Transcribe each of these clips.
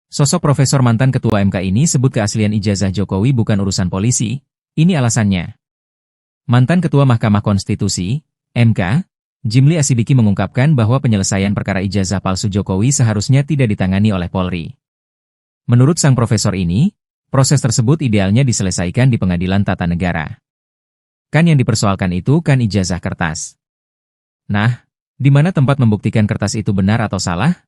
Sosok Profesor mantan Ketua MK ini sebut keaslian ijazah Jokowi bukan urusan polisi. Ini alasannya. Mantan Ketua Mahkamah Konstitusi, MK, Jimli Asidiki mengungkapkan bahwa penyelesaian perkara ijazah palsu Jokowi seharusnya tidak ditangani oleh Polri. Menurut sang profesor ini, proses tersebut idealnya diselesaikan di Pengadilan Tata Negara. Kan yang dipersoalkan itu kan ijazah kertas. Nah, di mana tempat membuktikan kertas itu benar atau salah?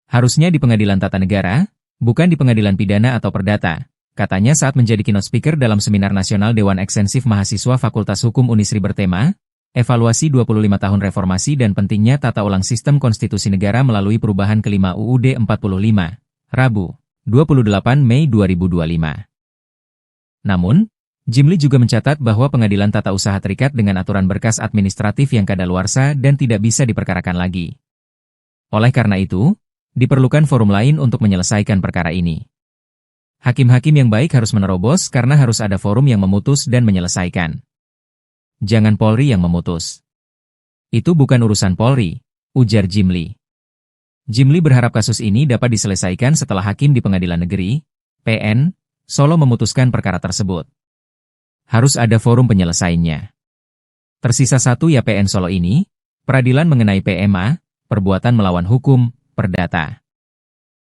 Harusnya di Pengadilan Tata Negara, bukan di Pengadilan Pidana atau Perdata, katanya saat menjadi keynote speaker dalam Seminar Nasional Dewan Ekstensif Mahasiswa Fakultas Hukum Unisri bertema, Evaluasi 25 tahun Reformasi dan pentingnya tata ulang sistem konstitusi negara melalui perubahan kelima UUD 45, Rabu, 28 Mei 2025. Namun, Jimli juga mencatat bahwa pengadilan tata usaha terikat dengan aturan berkas administratif yang kadaluarsa dan tidak bisa diperkarakan lagi. Oleh karena itu, diperlukan forum lain untuk menyelesaikan perkara ini. Hakim-hakim yang baik harus menerobos karena harus ada forum yang memutus dan menyelesaikan. Jangan Polri yang memutus. Itu bukan urusan Polri, ujar Jimli. Jimli berharap kasus ini dapat diselesaikan setelah hakim di Pengadilan Negeri, PN, Solo memutuskan perkara tersebut. Harus ada forum penyelesaiannya. Tersisa satu ya PN Solo ini, peradilan mengenai PMA, perbuatan melawan hukum, perdata.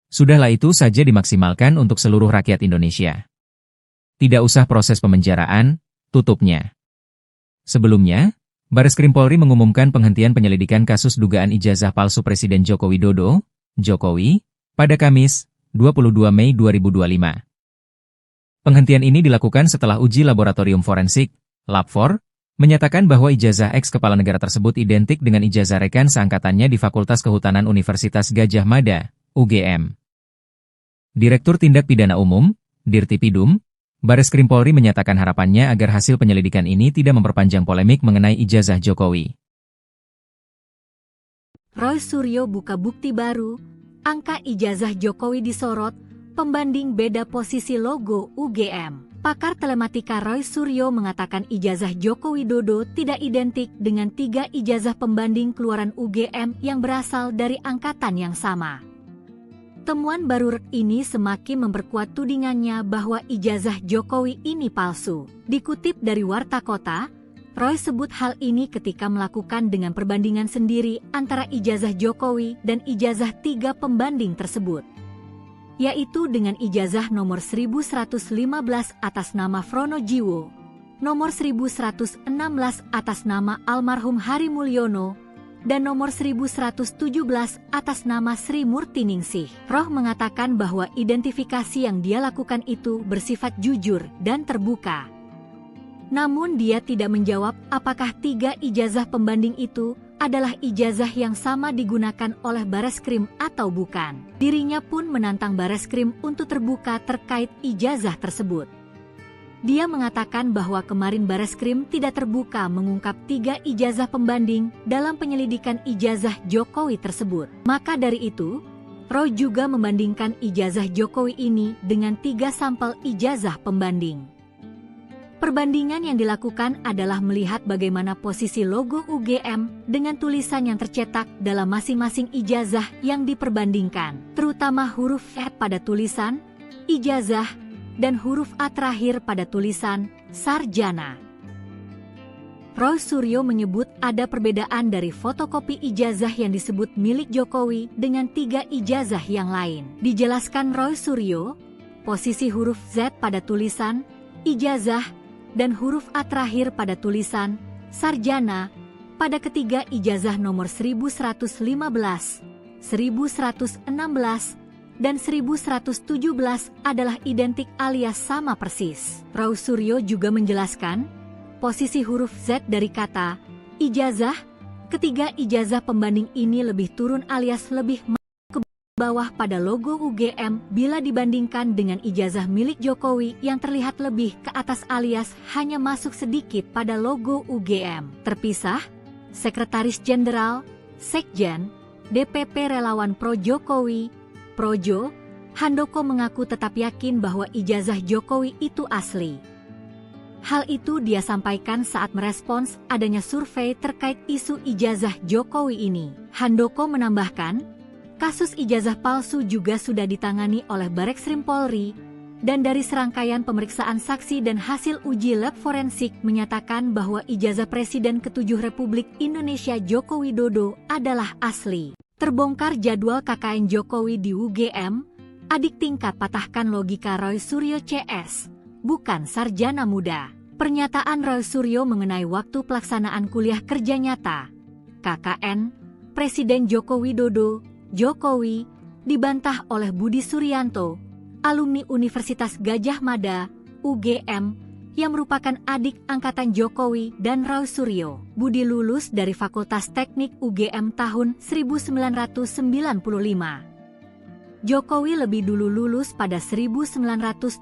Sudahlah itu saja dimaksimalkan untuk seluruh rakyat Indonesia. Tidak usah proses pemenjaraan, tutupnya. Sebelumnya, Bareskrim Polri mengumumkan penghentian penyelidikan kasus dugaan ijazah palsu Presiden Joko Widodo, Jokowi, pada Kamis, 22 Mei 2025. Penghentian ini dilakukan setelah uji laboratorium forensik, Lab4, menyatakan bahwa ijazah ex-kepala negara tersebut identik dengan ijazah rekan seangkatannya di Fakultas Kehutanan Universitas Gadjah Mada, UGM. Direktur Tindak Pidana Umum, Dirtipidum, Bareskrim Polri menyatakan harapannya agar hasil penyelidikan ini tidak memperpanjang polemik mengenai ijazah Jokowi. Roy Suryo buka bukti baru, angka ijazah Jokowi disorot, pembanding beda posisi logo UGM. Pakar telematika Roy Suryo mengatakan ijazah Joko Widodo tidak identik dengan 3 ijazah pembanding keluaran UGM yang berasal dari angkatan yang sama. Temuan baru ini semakin memperkuat tudingannya bahwa ijazah Jokowi ini palsu. Dikutip dari Warta Kota, Roy sebut hal ini ketika melakukan dengan perbandingan sendiri antara ijazah Jokowi dan ijazah 3 pembanding tersebut, yaitu dengan ijazah nomor 1115 atas nama Frono Jiwo, nomor 1116 atas nama almarhum Hari Mulyono, dan nomor 1117 atas nama Sri Murtiningsih. Roh mengatakan bahwa identifikasi yang dia lakukan itu bersifat jujur dan terbuka. Namun dia tidak menjawab apakah 3 ijazah pembanding itu adalah ijazah yang sama digunakan oleh Bareskrim atau bukan. Dirinya pun menantang Bareskrim untuk terbuka terkait ijazah tersebut. Dia mengatakan bahwa kemarin Bareskrim tidak terbuka mengungkap 3 ijazah pembanding dalam penyelidikan ijazah Jokowi tersebut. Maka dari itu, Roy juga membandingkan ijazah Jokowi ini dengan 3 sampel ijazah pembanding. Perbandingan yang dilakukan adalah melihat bagaimana posisi logo UGM dengan tulisan yang tercetak dalam masing-masing ijazah yang diperbandingkan, terutama huruf F pada tulisan ijazah dan huruf A terakhir pada tulisan sarjana. Roy Suryo menyebut ada perbedaan dari fotokopi ijazah yang disebut milik Jokowi dengan 3 ijazah yang lain. Dijelaskan Roy Suryo, posisi huruf Z pada tulisan ijazah dan huruf A terakhir pada tulisan sarjana pada ketiga ijazah nomor 1115, 1116, dan 1117 adalah identik alias sama persis. Roy Suryo juga menjelaskan posisi huruf Z dari kata ijazah, ketiga ijazah pembanding ini lebih turun alias lebih ke bawah pada logo UGM bila dibandingkan dengan ijazah milik Jokowi yang terlihat lebih ke atas alias hanya masuk sedikit pada logo UGM. Terpisah, Sekretaris Jenderal, Sekjen, DPP Relawan Pro Jokowi, Projo, Handoko mengaku tetap yakin bahwa ijazah Jokowi itu asli. Hal itu dia sampaikan saat merespons adanya survei terkait isu ijazah Jokowi ini. Handoko menambahkan, Kasus ijazah palsu juga sudah ditangani oleh Bareskrim Polri, dan dari serangkaian pemeriksaan saksi dan hasil uji lab forensik menyatakan bahwa ijazah Presiden ke-7 Republik Indonesia Joko Widodo adalah asli. Terbongkar jadwal KKN Jokowi di UGM, adik tingkat patahkan logika Roy Suryo CS, bukan sarjana muda. Pernyataan Roy Suryo mengenai waktu pelaksanaan kuliah kerja nyata KKN Presiden Joko Widodo Jokowi dibantah oleh Budi Suryanto, alumni Universitas Gadjah Mada UGM yang merupakan adik angkatan Jokowi dan Roy Suryo. Budi lulus dari Fakultas Teknik UGM tahun 1995. Jokowi lebih dulu lulus pada 1985.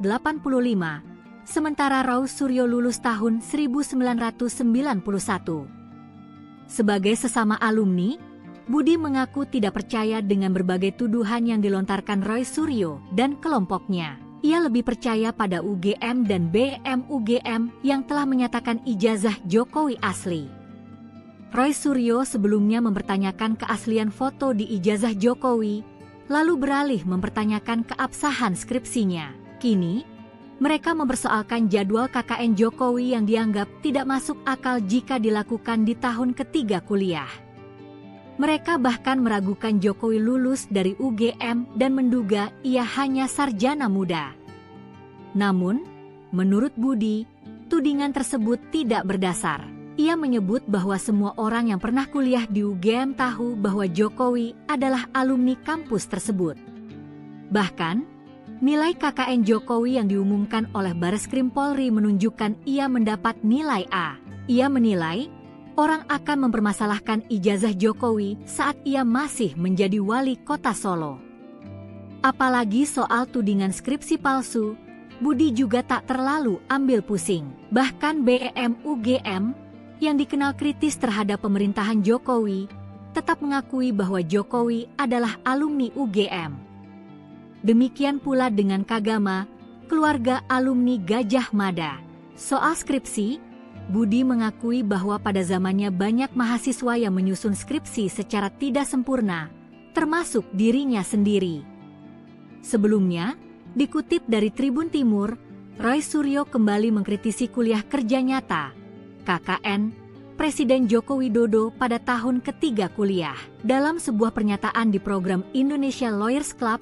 Sementara Roy Suryo lulus tahun 1991. Sebagai sesama alumni, Budi mengaku tidak percaya dengan berbagai tuduhan yang dilontarkan Roy Suryo dan kelompoknya. Ia lebih percaya pada UGM dan BEM UGM yang telah menyatakan ijazah Jokowi asli. Roy Suryo sebelumnya mempertanyakan keaslian foto di ijazah Jokowi, lalu beralih mempertanyakan keabsahan skripsinya. Kini, mereka mempersoalkan jadwal KKN Jokowi yang dianggap tidak masuk akal jika dilakukan di tahun ketiga kuliah. Mereka bahkan meragukan Jokowi lulus dari UGM dan menduga ia hanya sarjana muda. Namun, menurut Budi, tudingan tersebut tidak berdasar. Ia menyebut bahwa semua orang yang pernah kuliah di UGM tahu bahwa Jokowi adalah alumni kampus tersebut. Bahkan, nilai KKN Jokowi yang diumumkan oleh Bareskrim Polri menunjukkan ia mendapat nilai A. Ia menilai, orang akan mempermasalahkan ijazah Jokowi saat ia masih menjadi wali kota Solo. Apalagi soal tudingan skripsi palsu, Budi juga tak terlalu ambil pusing. Bahkan BEM UGM, yang dikenal kritis terhadap pemerintahan Jokowi, tetap mengakui bahwa Jokowi adalah alumni UGM. Demikian pula dengan Kagama, keluarga alumni Gadjah Mada. Soal skripsi, Budi mengakui bahwa pada zamannya banyak mahasiswa yang menyusun skripsi secara tidak sempurna, termasuk dirinya sendiri. Sebelumnya, dikutip dari Tribun Timur, Roy Suryo kembali mengkritisi kuliah kerja nyata KKN Presiden Joko Widodo pada tahun ketiga kuliah. Dalam sebuah pernyataan di program Indonesia Lawyers Club,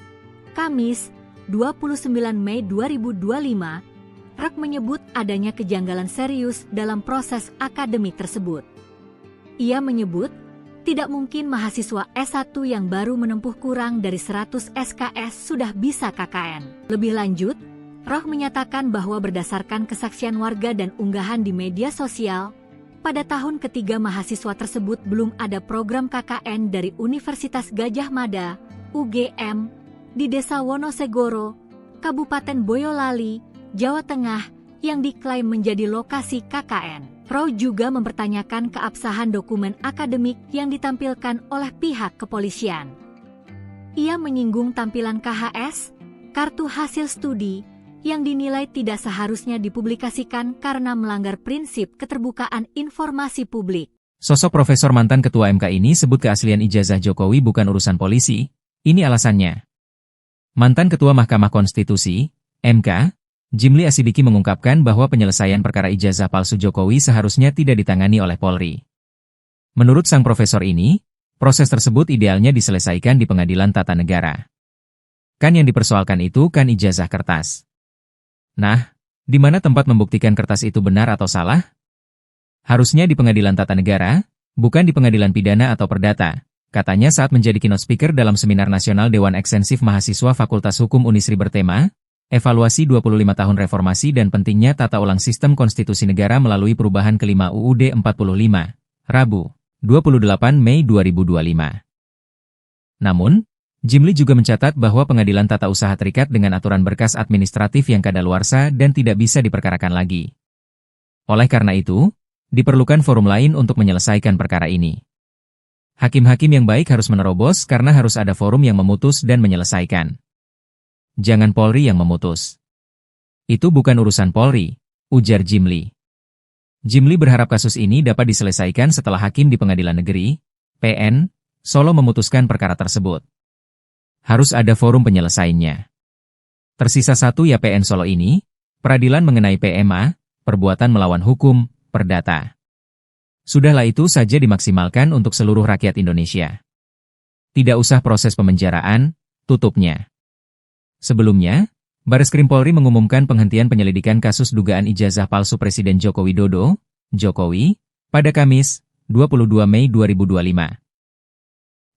Kamis, 29 Mei 2025, Rock menyebut adanya kejanggalan serius dalam proses akademik tersebut. Ia menyebut, tidak mungkin mahasiswa S1 yang baru menempuh kurang dari 100 SKS sudah bisa KKN. Lebih lanjut, Rock menyatakan bahwa berdasarkan kesaksian warga dan unggahan di media sosial, pada tahun ketiga mahasiswa tersebut belum ada program KKN dari Universitas Gadjah Mada, UGM, di Desa Wonosegoro, Kabupaten Boyolali, Jawa Tengah, yang diklaim menjadi lokasi KKN. Roy juga mempertanyakan keabsahan dokumen akademik yang ditampilkan oleh pihak kepolisian. Ia menyinggung tampilan KHS, kartu hasil studi, yang dinilai tidak seharusnya dipublikasikan karena melanggar prinsip keterbukaan informasi publik. Sosok Profesor mantan Ketua MK ini sebut keaslian ijazah Jokowi bukan urusan polisi. Ini alasannya. Mantan Ketua Mahkamah Konstitusi, MK, Jimli Asidiki mengungkapkan bahwa penyelesaian perkara ijazah palsu Jokowi seharusnya tidak ditangani oleh Polri. Menurut sang profesor ini, proses tersebut idealnya diselesaikan di Pengadilan Tata Negara. Kan yang dipersoalkan itu kan ijazah kertas. Nah, di mana tempat membuktikan kertas itu benar atau salah? Harusnya di Pengadilan Tata Negara, bukan di Pengadilan Pidana atau Perdata. Katanya saat menjadi keynote speaker dalam Seminar Nasional Dewan Ekstensif Mahasiswa Fakultas Hukum Unisri bertema, Evaluasi 25 tahun reformasi dan pentingnya tata ulang sistem konstitusi negara melalui perubahan kelima UUD 45, Rabu, 28 Mei 2025. Namun, Jimli juga mencatat bahwa pengadilan tata usaha terikat dengan aturan berkas administratif yang kadaluarsa dan tidak bisa diperkarakan lagi. Oleh karena itu, diperlukan forum lain untuk menyelesaikan perkara ini. Hakim-hakim yang baik harus menerobos karena harus ada forum yang memutus dan menyelesaikan. Jangan Polri yang memutus. Itu bukan urusan Polri, ujar Jimli. Jimli berharap kasus ini dapat diselesaikan setelah hakim di Pengadilan Negeri, PN, Solo memutuskan perkara tersebut. Harus ada forum penyelesaiannya. Tersisa satu ya PN Solo ini, peradilan mengenai PMA, perbuatan melawan hukum, perdata. Sudahlah itu saja dimaksimalkan untuk seluruh rakyat Indonesia. Tidak usah proses pemenjaraan, tutupnya. Sebelumnya, Bareskrim Polri mengumumkan penghentian penyelidikan kasus dugaan ijazah palsu Presiden Joko Widodo, Jokowi, pada Kamis, 22 Mei 2025.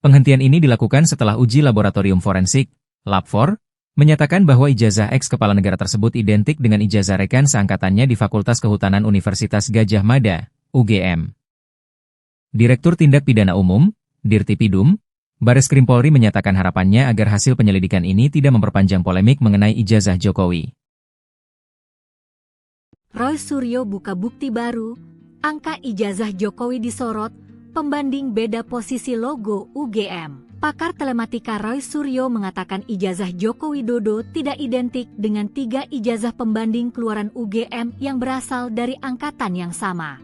Penghentian ini dilakukan setelah uji laboratorium forensik, Lab4, menyatakan bahwa ijazah ex-kepala negara tersebut identik dengan ijazah rekan seangkatannya di Fakultas Kehutanan Universitas Gadjah Mada, UGM. Direktur Tindak Pidana Umum, Dirtipidum, Bareskrim Polri menyatakan harapannya agar hasil penyelidikan ini tidak memperpanjang polemik mengenai ijazah Jokowi. Roy Suryo buka bukti baru, angka ijazah Jokowi disorot, pembanding beda posisi logo UGM. Pakar telematika Roy Suryo mengatakan ijazah Joko Widodo tidak identik dengan 3 ijazah pembanding keluaran UGM yang berasal dari angkatan yang sama.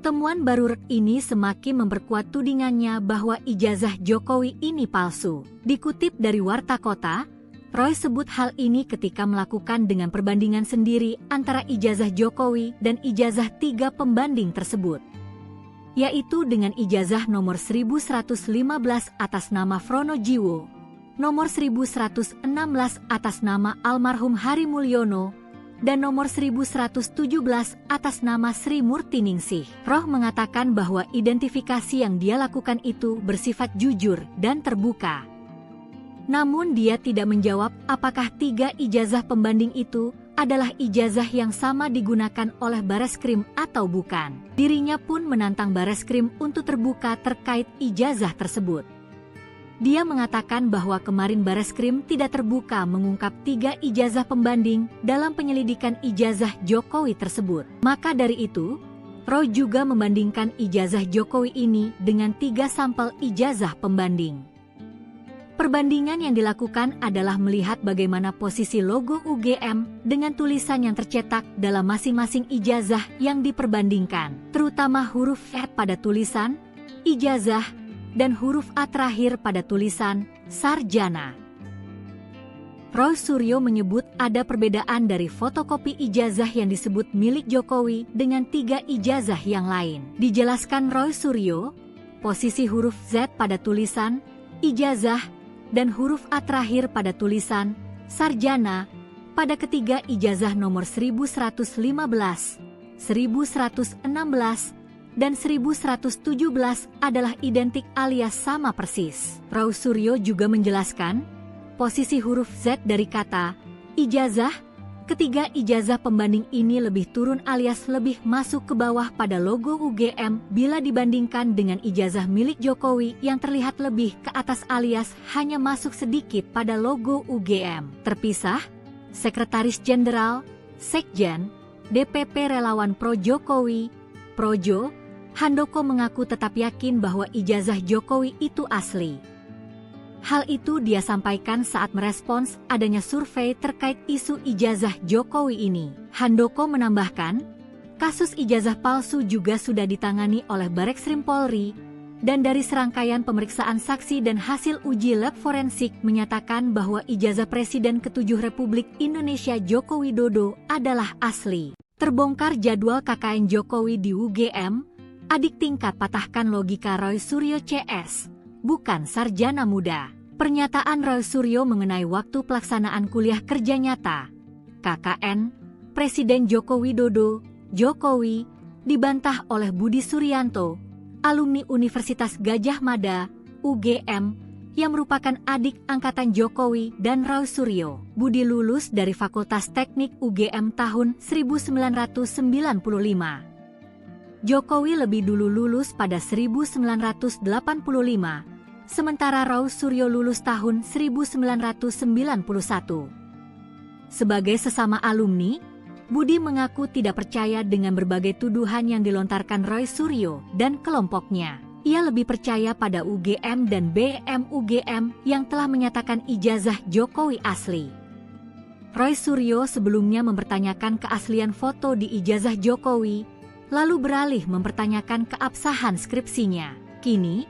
Temuan baru ini semakin memperkuat tudingannya bahwa ijazah Jokowi ini palsu. Dikutip dari Warta Kota, Roy sebut hal ini ketika melakukan dengan perbandingan sendiri antara ijazah Jokowi dan ijazah 3 pembanding tersebut, yaitu dengan ijazah nomor 1115 atas nama Frono Jiwo, nomor 1116 atas nama almarhum Hari Mulyono, dan nomor 1117 atas nama Sri Murtiningsih. Roh mengatakan bahwa identifikasi yang dia lakukan itu bersifat jujur dan terbuka. Namun dia tidak menjawab apakah 3 ijazah pembanding itu adalah ijazah yang sama digunakan oleh Bareskrim atau bukan. Dirinya pun menantang Bareskrim untuk terbuka terkait ijazah tersebut. Dia mengatakan bahwa kemarin Bareskrim tidak terbuka mengungkap 3 ijazah pembanding dalam penyelidikan ijazah Jokowi tersebut. Maka dari itu, Roy juga membandingkan ijazah Jokowi ini dengan 3 sampel ijazah pembanding. Perbandingan yang dilakukan adalah melihat bagaimana posisi logo UGM dengan tulisan yang tercetak dalam masing-masing ijazah yang diperbandingkan, terutama huruf F pada tulisan ijazah dan huruf A terakhir pada tulisan sarjana. Roy Suryo menyebut ada perbedaan dari fotokopi ijazah yang disebut milik Jokowi dengan 3 ijazah yang lain. Dijelaskan Roy Suryo, posisi huruf Z pada tulisan ijazah dan huruf A terakhir pada tulisan sarjana pada ketiga ijazah nomor 1115, 1116, dan 1117 adalah identik alias sama persis. Roy Suryo juga menjelaskan posisi huruf Z dari kata ijazah. Ketiga ijazah pembanding ini lebih turun alias lebih masuk ke bawah pada logo UGM bila dibandingkan dengan ijazah milik Jokowi yang terlihat lebih ke atas alias hanya masuk sedikit pada logo UGM. Terpisah, Sekretaris Jenderal, Sekjen, DPP Relawan Pro Jokowi, Projo, Handoko mengaku tetap yakin bahwa ijazah Jokowi itu asli. Hal itu dia sampaikan saat merespons adanya survei terkait isu ijazah Jokowi ini. Handoko menambahkan, kasus ijazah palsu juga sudah ditangani oleh Bareskrim Polri, dan dari serangkaian pemeriksaan saksi dan hasil uji lab forensik menyatakan bahwa ijazah Presiden ke-7 Republik Indonesia Joko Widodo adalah asli. Terbongkar jadwal KKN Jokowi di UGM, adik tingkat patahkan logika Roy Suryo CS. Bukan sarjana muda. Pernyataan Roy Suryo mengenai waktu pelaksanaan kuliah kerja nyata KKN Presiden Joko Widodo, Jokowi, dibantah oleh Budi Suryanto, alumni Universitas Gadjah Mada, UGM, yang merupakan adik angkatan Jokowi dan Roy Suryo. Budi lulus dari Fakultas Teknik UGM tahun 1995. Jokowi lebih dulu lulus pada 1985. Sementara Roy Suryo lulus tahun 1991. Sebagai sesama alumni, Budi mengaku tidak percaya dengan berbagai tuduhan yang dilontarkan Roy Suryo dan kelompoknya. Ia lebih percaya pada UGM dan BM UGM yang telah menyatakan ijazah Jokowi asli. Roy Suryo sebelumnya mempertanyakan keaslian foto di ijazah Jokowi, lalu beralih mempertanyakan keabsahan skripsinya. Kini,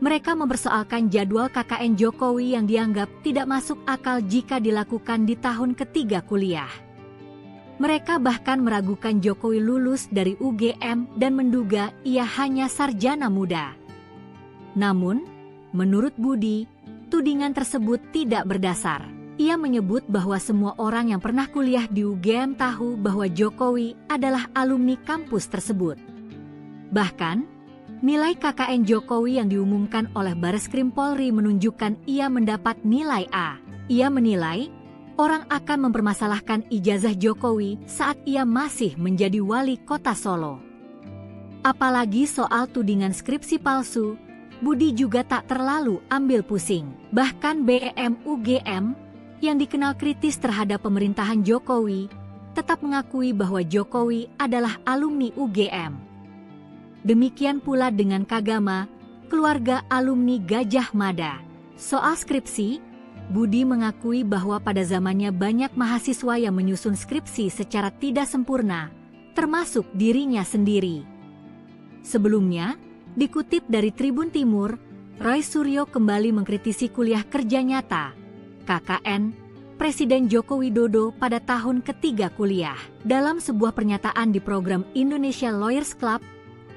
Mereka mempersoalkan jadwal KKN Jokowi yang dianggap tidak masuk akal jika dilakukan di tahun ketiga kuliah. Mereka bahkan meragukan Jokowi lulus dari UGM dan menduga ia hanya sarjana muda. Namun, menurut Budi, tudingan tersebut tidak berdasar. Ia menyebut bahwa semua orang yang pernah kuliah di UGM tahu bahwa Jokowi adalah alumni kampus tersebut. Bahkan, nilai KKN Jokowi yang diumumkan oleh Bareskrim Polri menunjukkan ia mendapat nilai A. Ia menilai, orang akan mempermasalahkan ijazah Jokowi saat ia masih menjadi wali kota Solo. Apalagi soal tudingan skripsi palsu, Budi juga tak terlalu ambil pusing. Bahkan BEM UGM, yang dikenal kritis terhadap pemerintahan Jokowi, tetap mengakui bahwa Jokowi adalah alumni UGM. Demikian pula dengan Kagama, keluarga alumni Gajah Mada. Soal skripsi, Budi mengakui bahwa pada zamannya banyak mahasiswa yang menyusun skripsi secara tidak sempurna, termasuk dirinya sendiri. Sebelumnya, dikutip dari Tribun Timur, Roy Suryo kembali mengkritisi kuliah kerja nyata KKN Presiden Joko Widodo pada tahun ketiga kuliah. Dalam sebuah pernyataan di program Indonesia Lawyers Club,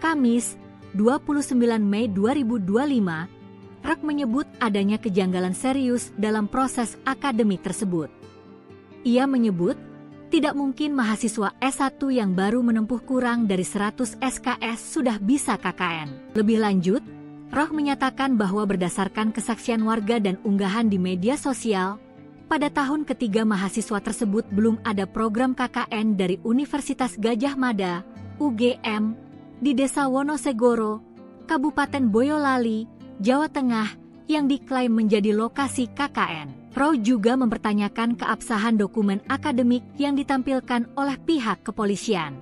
Kamis, 29 Mei 2025, Rock menyebut adanya kejanggalan serius dalam proses akademik tersebut. Ia menyebut, tidak mungkin mahasiswa S1 yang baru menempuh kurang dari 100 SKS sudah bisa KKN. Lebih lanjut, Roh menyatakan bahwa berdasarkan kesaksian warga dan unggahan di media sosial, pada tahun ketiga mahasiswa tersebut belum ada program KKN dari Universitas Gajah Mada, UGM, di Desa Wonosegoro, Kabupaten Boyolali, Jawa Tengah, yang diklaim menjadi lokasi KKN. Roh juga mempertanyakan keabsahan dokumen akademik yang ditampilkan oleh pihak kepolisian.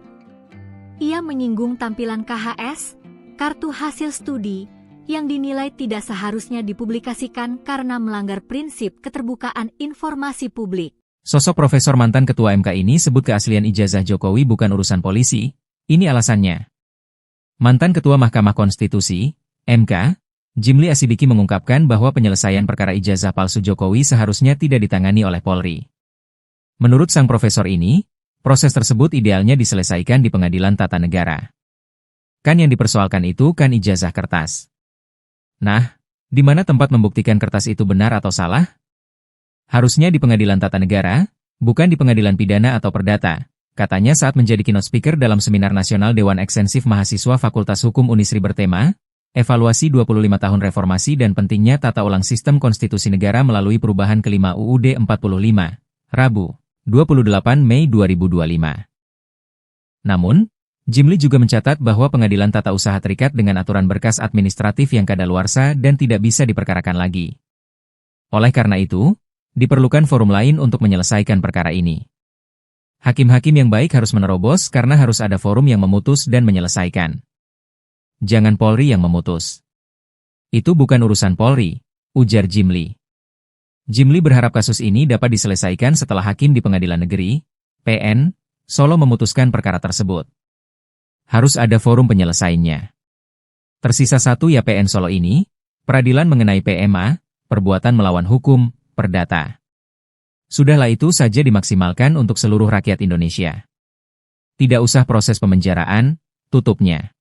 Ia menyinggung tampilan KHS, kartu hasil studi, yang dinilai tidak seharusnya dipublikasikan karena melanggar prinsip keterbukaan informasi publik. Sosok Profesor mantan Ketua MK ini sebut keaslian ijazah Jokowi bukan urusan polisi. Ini alasannya. Mantan Ketua Mahkamah Konstitusi, MK, Jimli Asidiki mengungkapkan bahwa penyelesaian perkara ijazah palsu Jokowi seharusnya tidak ditangani oleh Polri. Menurut sang profesor ini, proses tersebut idealnya diselesaikan di Pengadilan Tata Negara. Kan yang dipersoalkan itu kan ijazah kertas. Nah, di mana tempat membuktikan kertas itu benar atau salah? Harusnya di Pengadilan Tata Negara, bukan di Pengadilan Pidana atau Perdata, katanya saat menjadi keynote speaker dalam Seminar Nasional Dewan Ekstensif Mahasiswa Fakultas Hukum Unisri bertema, Evaluasi 25 Tahun Reformasi dan Pentingnya Tata Ulang Sistem Konstitusi Negara melalui Perubahan Kelima UUD 45, Rabu, 28 Mei 2025. Namun, Jimli juga mencatat bahwa pengadilan tata usaha terikat dengan aturan berkas administratif yang kadaluarsa dan tidak bisa diperkarakan lagi. Oleh karena itu, diperlukan forum lain untuk menyelesaikan perkara ini. Hakim-hakim yang baik harus menerobos karena harus ada forum yang memutus dan menyelesaikan. Jangan Polri yang memutus. Itu bukan urusan Polri, ujar Jimli. Jimli berharap kasus ini dapat diselesaikan setelah hakim di Pengadilan Negeri, PN, Solo memutuskan perkara tersebut. Harus ada forum penyelesaiannya. Tersisa satu ya PN Solo ini, peradilan mengenai PMA, perbuatan melawan hukum, perdata. Sudahlah itu saja dimaksimalkan untuk seluruh rakyat Indonesia. Tidak usah proses pemenjaraan, tutupnya.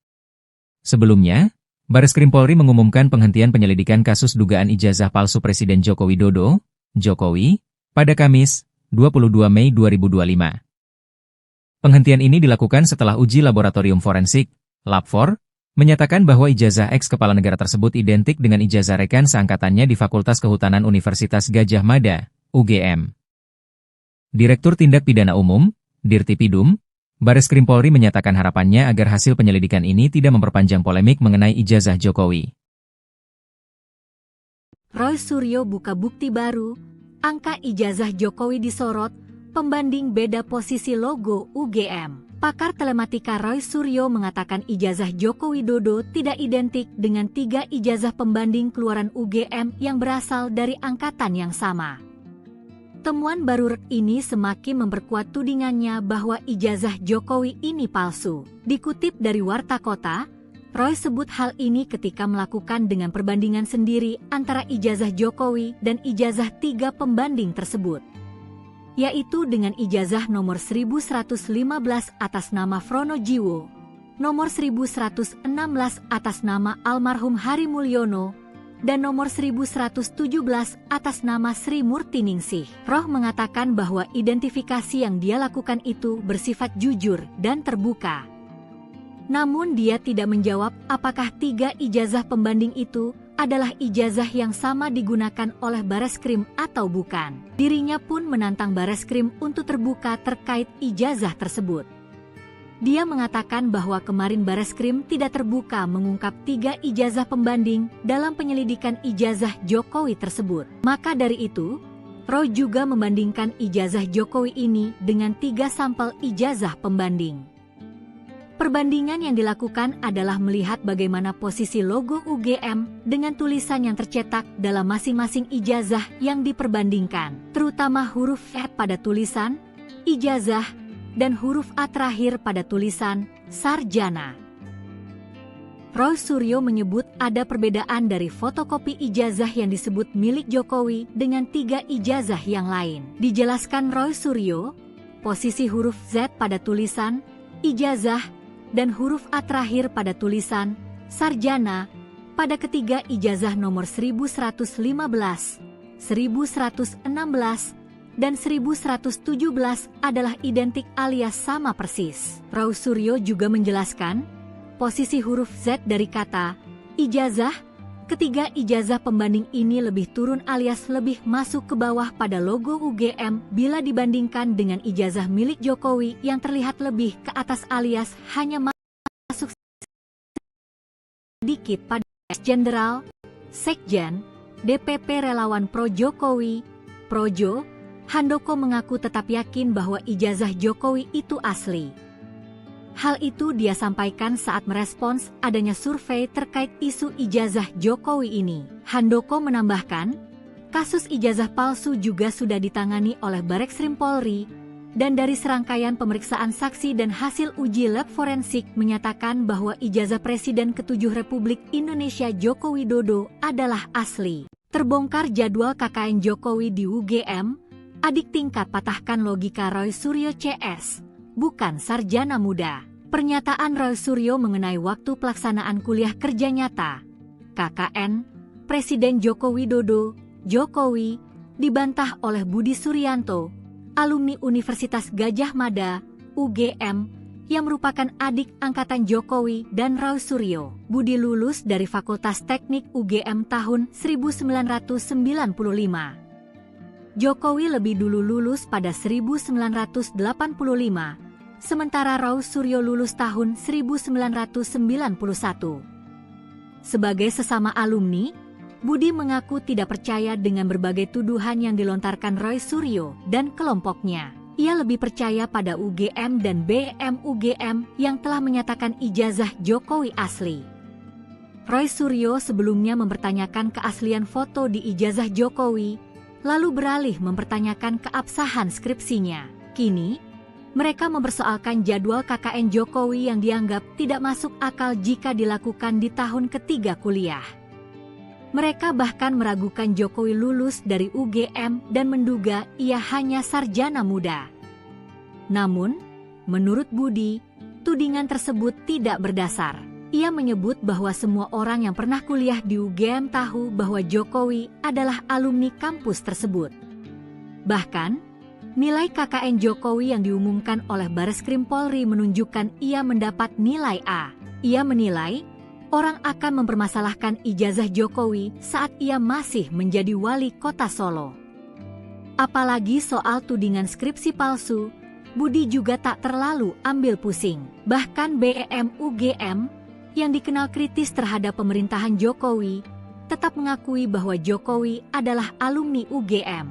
Sebelumnya, Bareskrim Polri mengumumkan penghentian penyelidikan kasus dugaan ijazah palsu Presiden Joko Widodo, Jokowi, pada Kamis, 22 Mei 2025. Penghentian ini dilakukan setelah uji laboratorium forensik, Lab4, menyatakan bahwa ijazah ex-kepala negara tersebut identik dengan ijazah rekan seangkatannya di Fakultas Kehutanan Universitas Gajah Mada, UGM. Direktur Tindak Pidana Umum, Dirtipidum, Bareskrim Polri menyatakan harapannya agar hasil penyelidikan ini tidak memperpanjang polemik mengenai ijazah Jokowi. Roy Suryo buka bukti baru, angka ijazah Jokowi disorot, pembanding beda posisi logo UGM. Pakar telematika Roy Suryo mengatakan ijazah Joko Widodo tidak identik dengan 3 ijazah pembanding keluaran UGM yang berasal dari angkatan yang sama. Temuan baru ini semakin memperkuat tudingannya bahwa ijazah Jokowi ini palsu. Dikutip dari Warta Kota, Roy sebut hal ini ketika melakukan dengan perbandingan sendiri antara ijazah Jokowi dan ijazah 3 pembanding tersebut, yaitu dengan ijazah nomor 1115 atas nama Frono Jiwo, nomor 1116 atas nama almarhum Hari Mulyono, dan nomor 1117 atas nama Sri Murtiningsih. Roh mengatakan bahwa identifikasi yang dia lakukan itu bersifat jujur dan terbuka. Namun dia tidak menjawab apakah 3 ijazah pembanding itu adalah ijazah yang sama digunakan oleh Bareskrim atau bukan. Dirinya pun menantang Bareskrim untuk terbuka terkait ijazah tersebut. Dia mengatakan bahwa kemarin Bareskrim tidak terbuka mengungkap 3 ijazah pembanding dalam penyelidikan ijazah Jokowi tersebut. Maka dari itu, Roy juga membandingkan ijazah Jokowi ini dengan 3 sampel ijazah pembanding. Perbandingan yang dilakukan adalah melihat bagaimana posisi logo UGM dengan tulisan yang tercetak dalam masing-masing ijazah yang diperbandingkan, terutama huruf F pada tulisan ijazah dan huruf A terakhir pada tulisan sarjana. Roy Suryo menyebut ada perbedaan dari fotokopi ijazah yang disebut milik Jokowi dengan 3 ijazah yang lain. Dijelaskan Roy Suryo, posisi huruf Z pada tulisan ijazah dan huruf A terakhir pada tulisan sarjana pada ketiga ijazah nomor 1115, 1116, dan 1117 adalah identik alias sama persis. Roy Suryo juga menjelaskan posisi huruf Z dari kata ijazah. Ketiga ijazah pembanding ini lebih turun alias lebih masuk ke bawah pada logo UGM bila dibandingkan dengan ijazah milik Jokowi yang terlihat lebih ke atas alias hanya masuk sedikit pada Jenderal, Sekjen, DPP Relawan Pro Jokowi, Projo. Handoko mengaku tetap yakin bahwa ijazah Jokowi itu asli. Hal itu dia sampaikan saat merespons adanya survei terkait isu ijazah Jokowi ini. Handoko menambahkan, kasus ijazah palsu juga sudah ditangani oleh Bareskrim Polri, dan dari serangkaian pemeriksaan saksi dan hasil uji lab forensik menyatakan bahwa ijazah Presiden ke-7 Republik Indonesia Joko Widodo adalah asli. Terbongkar jadwal KKN Jokowi di UGM, adik tingkat patahkan logika Roy Suryo CS. Bukan sarjana muda. Pernyataan Roy Suryo mengenai waktu pelaksanaan kuliah kerja nyata KKN Presiden Joko Widodo, Jokowi, dibantah oleh Budi Suryanto, alumni Universitas Gadjah Mada, UGM, yang merupakan adik angkatan Jokowi dan Roy Suryo. Budi lulus dari Fakultas Teknik UGM tahun 1995. Jokowi lebih dulu lulus pada 1985, sementara Roy Suryo lulus tahun 1991. Sebagai sesama alumni, Budi mengaku tidak percaya dengan berbagai tuduhan yang dilontarkan Roy Suryo dan kelompoknya. Ia lebih percaya pada UGM dan BEM UGM yang telah menyatakan ijazah Jokowi asli. Roy Suryo sebelumnya mempertanyakan keaslian foto di ijazah Jokowi, lalu beralih mempertanyakan keabsahan skripsinya. Kini, mereka mempersoalkan jadwal KKN Jokowi yang dianggap tidak masuk akal jika dilakukan di tahun ketiga kuliah. Mereka bahkan meragukan Jokowi lulus dari UGM dan menduga ia hanya sarjana muda. Namun, menurut Budi, tudingan tersebut tidak berdasar. Ia menyebut bahwa semua orang yang pernah kuliah di UGM tahu bahwa Jokowi adalah alumni kampus tersebut. Bahkan, nilai KKN Jokowi yang diumumkan oleh Bareskrim Polri menunjukkan ia mendapat nilai A. Ia menilai, orang akan mempermasalahkan ijazah Jokowi saat ia masih menjadi wali kota Solo. Apalagi soal tudingan skripsi palsu, Budi juga tak terlalu ambil pusing. Bahkan BEM UGM, yang dikenal kritis terhadap pemerintahan Jokowi, tetap mengakui bahwa Jokowi adalah alumni UGM.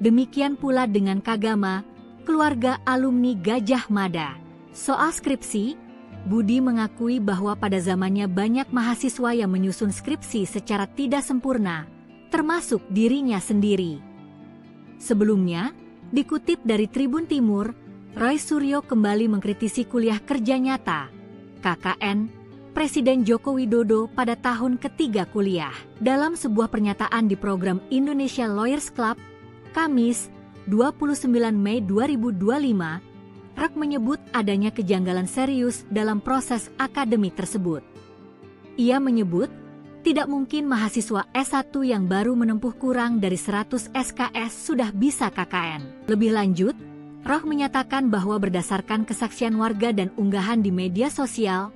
Demikian pula dengan Kagama, keluarga alumni Gadjah Mada. Soal skripsi, Budi mengakui bahwa pada zamannya banyak mahasiswa yang menyusun skripsi secara tidak sempurna, termasuk dirinya sendiri. Sebelumnya, dikutip dari Tribun Timur, Roy Suryo kembali mengkritisi kuliah kerja nyata KKN Presiden Joko Widodo pada tahun ketiga kuliah. Dalam sebuah pernyataan di program Indonesia Lawyers Club, Kamis, 29 Mei 2025, REK menyebut adanya kejanggalan serius dalam proses akademik tersebut. Ia menyebut, tidak mungkin mahasiswa S1 yang baru menempuh kurang dari 100 SKS sudah bisa KKN. Lebih lanjut, REK menyatakan bahwa berdasarkan kesaksian warga dan unggahan di media sosial,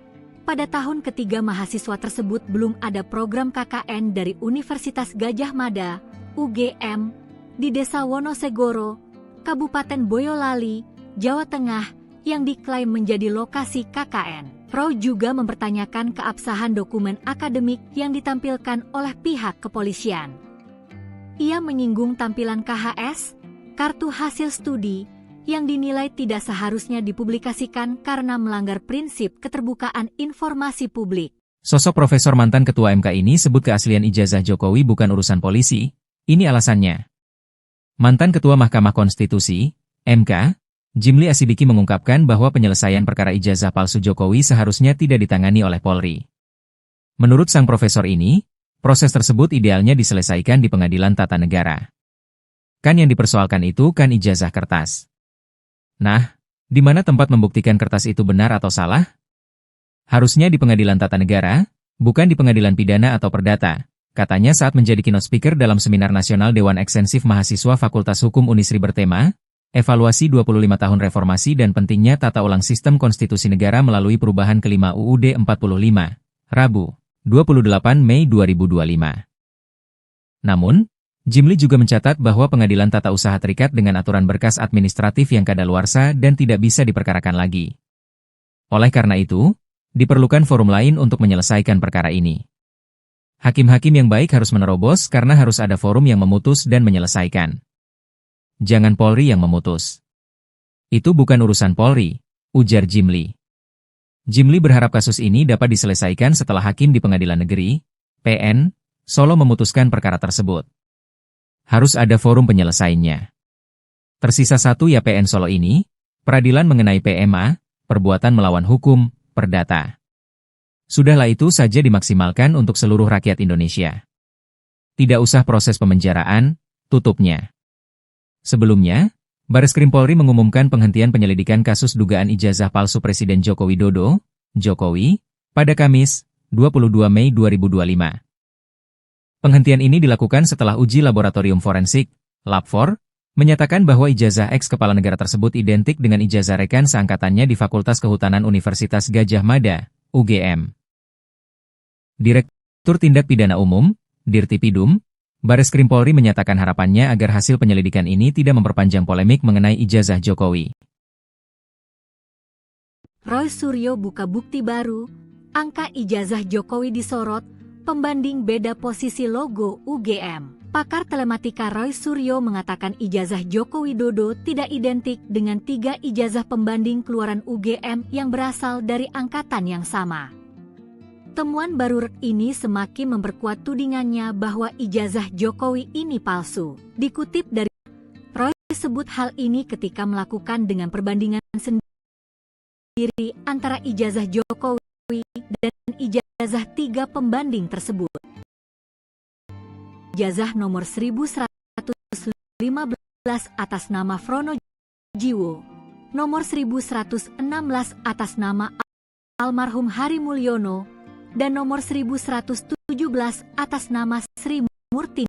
pada tahun ketiga mahasiswa tersebut belum ada program KKN dari Universitas Gadjah Mada, UGM, di Desa Wonosegoro, Kabupaten Boyolali, Jawa Tengah, yang diklaim menjadi lokasi KKN. Roy juga mempertanyakan keabsahan dokumen akademik yang ditampilkan oleh pihak kepolisian. Ia menyinggung tampilan KHS, kartu hasil studi, yang dinilai tidak seharusnya dipublikasikan karena melanggar prinsip keterbukaan informasi publik. Sosok Profesor mantan Ketua MK ini sebut keaslian ijazah Jokowi bukan urusan polisi. Ini alasannya. Mantan Ketua Mahkamah Konstitusi, MK, Jimli Asidiki mengungkapkan bahwa penyelesaian perkara ijazah palsu Jokowi seharusnya tidak ditangani oleh Polri. Menurut sang profesor ini, proses tersebut idealnya diselesaikan di Pengadilan Tata Negara. Kan yang dipersoalkan itu kan ijazah kertas. Nah, di mana tempat membuktikan kertas itu benar atau salah? Harusnya di Pengadilan Tata Negara, bukan di Pengadilan Pidana atau Perdata, katanya saat menjadi keynote speaker dalam Seminar Nasional Dewan Eksensif Mahasiswa Fakultas Hukum Unisri bertema, Evaluasi 25 tahun Reformasi dan pentingnya tata ulang sistem konstitusi negara melalui perubahan kelima UUD 45, Rabu, 28 Mei 2025. Namun, Jimli juga mencatat bahwa pengadilan tata usaha terikat dengan aturan berkas administratif yang kadaluarsa dan tidak bisa diperkarakan lagi. Oleh karena itu, diperlukan forum lain untuk menyelesaikan perkara ini. Hakim-hakim yang baik harus menerobos karena harus ada forum yang memutus dan menyelesaikan. Jangan Polri yang memutus. Itu bukan urusan Polri, ujar Jimli. Jimli berharap kasus ini dapat diselesaikan setelah hakim di Pengadilan Negeri, PN, Solo memutuskan perkara tersebut. Harus ada forum penyelesaiannya. Tersisa satu ya PN Solo ini, peradilan mengenai PMA, perbuatan melawan hukum, perdata. Sudahlah itu saja dimaksimalkan untuk seluruh rakyat Indonesia. Tidak usah proses pemenjaraan, tutupnya. Sebelumnya, Bareskrim Polri mengumumkan penghentian penyelidikan kasus dugaan ijazah palsu Presiden Joko Widodo, Jokowi, pada Kamis, 22 Mei 2025. Penghentian ini dilakukan setelah uji laboratorium forensik, Lab4, menyatakan bahwa ijazah ex-kepala negara tersebut identik dengan ijazah rekan seangkatannya di Fakultas Kehutanan Universitas Gadjah Mada, UGM. Direktur Tindak Pidana Umum, Dirtipidum, Bareskrim Polri menyatakan harapannya agar hasil penyelidikan ini tidak memperpanjang polemik mengenai ijazah Jokowi. Roy Suryo buka bukti baru, angka ijazah Jokowi disorot, pembanding beda posisi logo UGM. Pakar telematika Roy Suryo mengatakan ijazah Joko Widodo tidak identik dengan 3 ijazah pembanding keluaran UGM yang berasal dari angkatan yang sama. Temuan baru REK ini semakin memperkuat tudingannya bahwa ijazah Jokowi ini palsu. Dikutip dari Roy sebut hal ini ketika melakukan dengan perbandingan sendiri antara ijazah Jokowi dan ijazah 3 pembanding tersebut. Ijazah nomor 1115 atas nama Frono Jiwo, nomor 1116 atas nama almarhum Hari Mulyono, dan nomor 1117 atas nama Sri Murti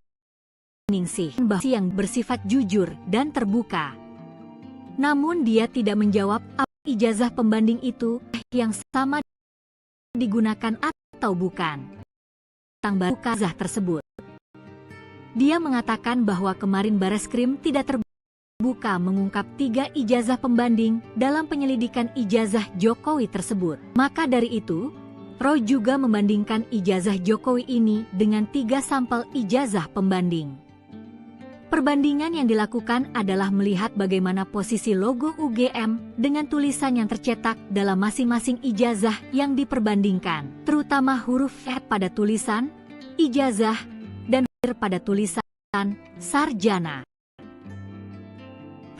Ningsih yang bersifat jujur dan terbuka. Namun dia tidak menjawab apa ijazah pembanding itu yang sama digunakan atau bukan. Tentang ijazah tersebut. Dia mengatakan bahwa kemarin Bareskrim tidak terbuka mengungkap 3 ijazah pembanding dalam penyelidikan ijazah Jokowi tersebut. Maka dari itu, Roy juga membandingkan ijazah Jokowi ini dengan 3 sampel ijazah pembanding. Perbandingan yang dilakukan adalah melihat bagaimana posisi logo UGM dengan tulisan yang tercetak dalam masing-masing ijazah yang diperbandingkan, terutama huruf F pada tulisan ijazah dan pada tulisan sarjana.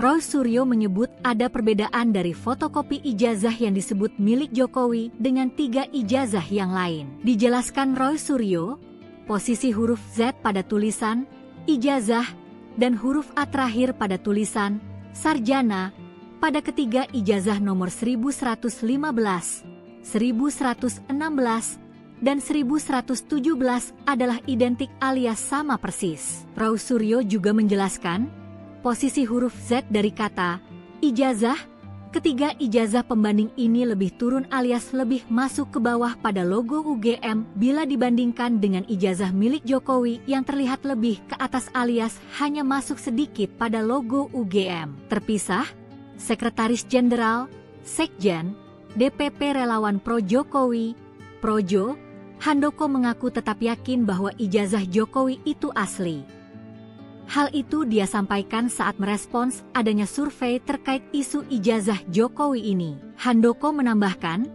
Roy Suryo menyebut ada perbedaan dari fotokopi ijazah yang disebut milik Jokowi dengan 3 ijazah yang lain. Dijelaskan Roy Suryo, posisi huruf Z pada tulisan ijazah dan huruf A terakhir pada tulisan sarjana pada ketiga ijazah nomor 1115, 1116, dan 1117 adalah identik alias sama persis. Roy Suryo juga menjelaskan posisi huruf Z dari kata ijazah, ketiga ijazah pembanding ini lebih turun alias lebih masuk ke bawah pada logo UGM bila dibandingkan dengan ijazah milik Jokowi yang terlihat lebih ke atas alias hanya masuk sedikit pada logo UGM. Terpisah, Sekretaris Jenderal, Sekjen, DPP Relawan Pro Jokowi, Projo, Handoko mengaku tetap yakin bahwa ijazah Jokowi itu asli. Hal itu dia sampaikan saat merespons adanya survei terkait isu ijazah Jokowi ini. Handoko menambahkan,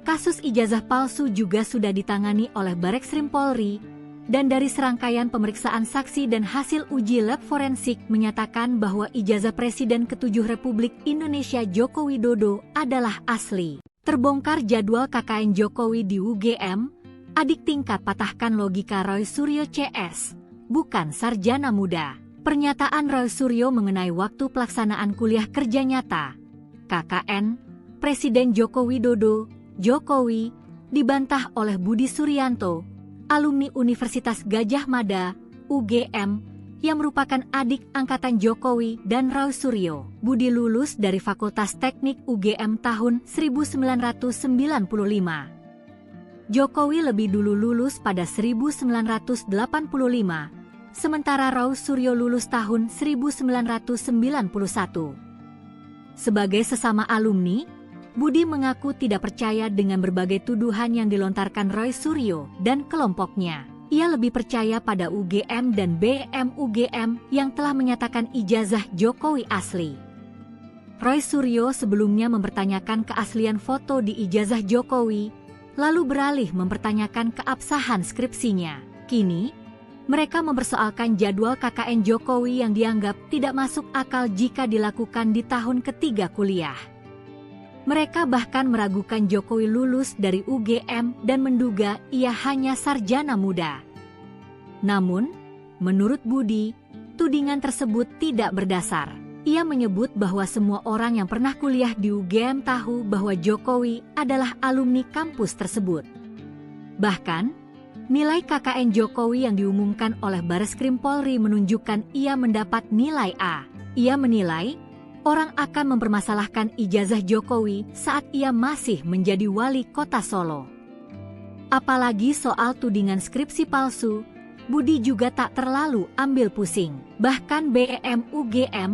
kasus ijazah palsu juga sudah ditangani oleh Barreskrim Polri, dan dari serangkaian pemeriksaan saksi dan hasil uji lab forensik menyatakan bahwa ijazah Presiden ke-7 Republik Indonesia Joko Widodo adalah asli. Terbongkar jadwal KKN Jokowi di UGM, adik tingkat patahkan logika Roy Suryo CS, bukan sarjana muda. Pernyataan Roy Suryo mengenai waktu pelaksanaan kuliah kerja nyata KKN Presiden Joko Widodo, Jokowi, dibantah oleh Budi Suryanto, alumni Universitas Gadjah Mada, UGM, yang merupakan adik angkatan Jokowi dan Roy Suryo. Budi lulus dari Fakultas Teknik UGM tahun 1995. Jokowi lebih dulu lulus pada 1985. Sementara Roy Suryo lulus tahun 1991. Sebagai sesama alumni, Budi mengaku tidak percaya dengan berbagai tuduhan yang dilontarkan Roy Suryo dan kelompoknya. Ia lebih percaya pada UGM dan BEM UGM yang telah menyatakan ijazah Jokowi asli. Roy Suryo sebelumnya mempertanyakan keaslian foto di ijazah Jokowi, lalu beralih mempertanyakan keabsahan skripsinya. Kini, mereka mempersoalkan jadwal KKN Jokowi yang dianggap tidak masuk akal jika dilakukan di tahun ketiga kuliah. Mereka bahkan meragukan Jokowi lulus dari UGM dan menduga ia hanya sarjana muda. Namun, menurut Budi, tudingan tersebut tidak berdasar. Ia menyebut bahwa semua orang yang pernah kuliah di UGM tahu bahwa Jokowi adalah alumni kampus tersebut. Bahkan, nilai KKN Jokowi yang diumumkan oleh Barreskrim Polri menunjukkan ia mendapat nilai A. Ia menilai, orang akan mempermasalahkan ijazah Jokowi saat ia masih menjadi wali kota Solo. Apalagi soal tudingan skripsi palsu, Budi juga tak terlalu ambil pusing. Bahkan BEM UGM,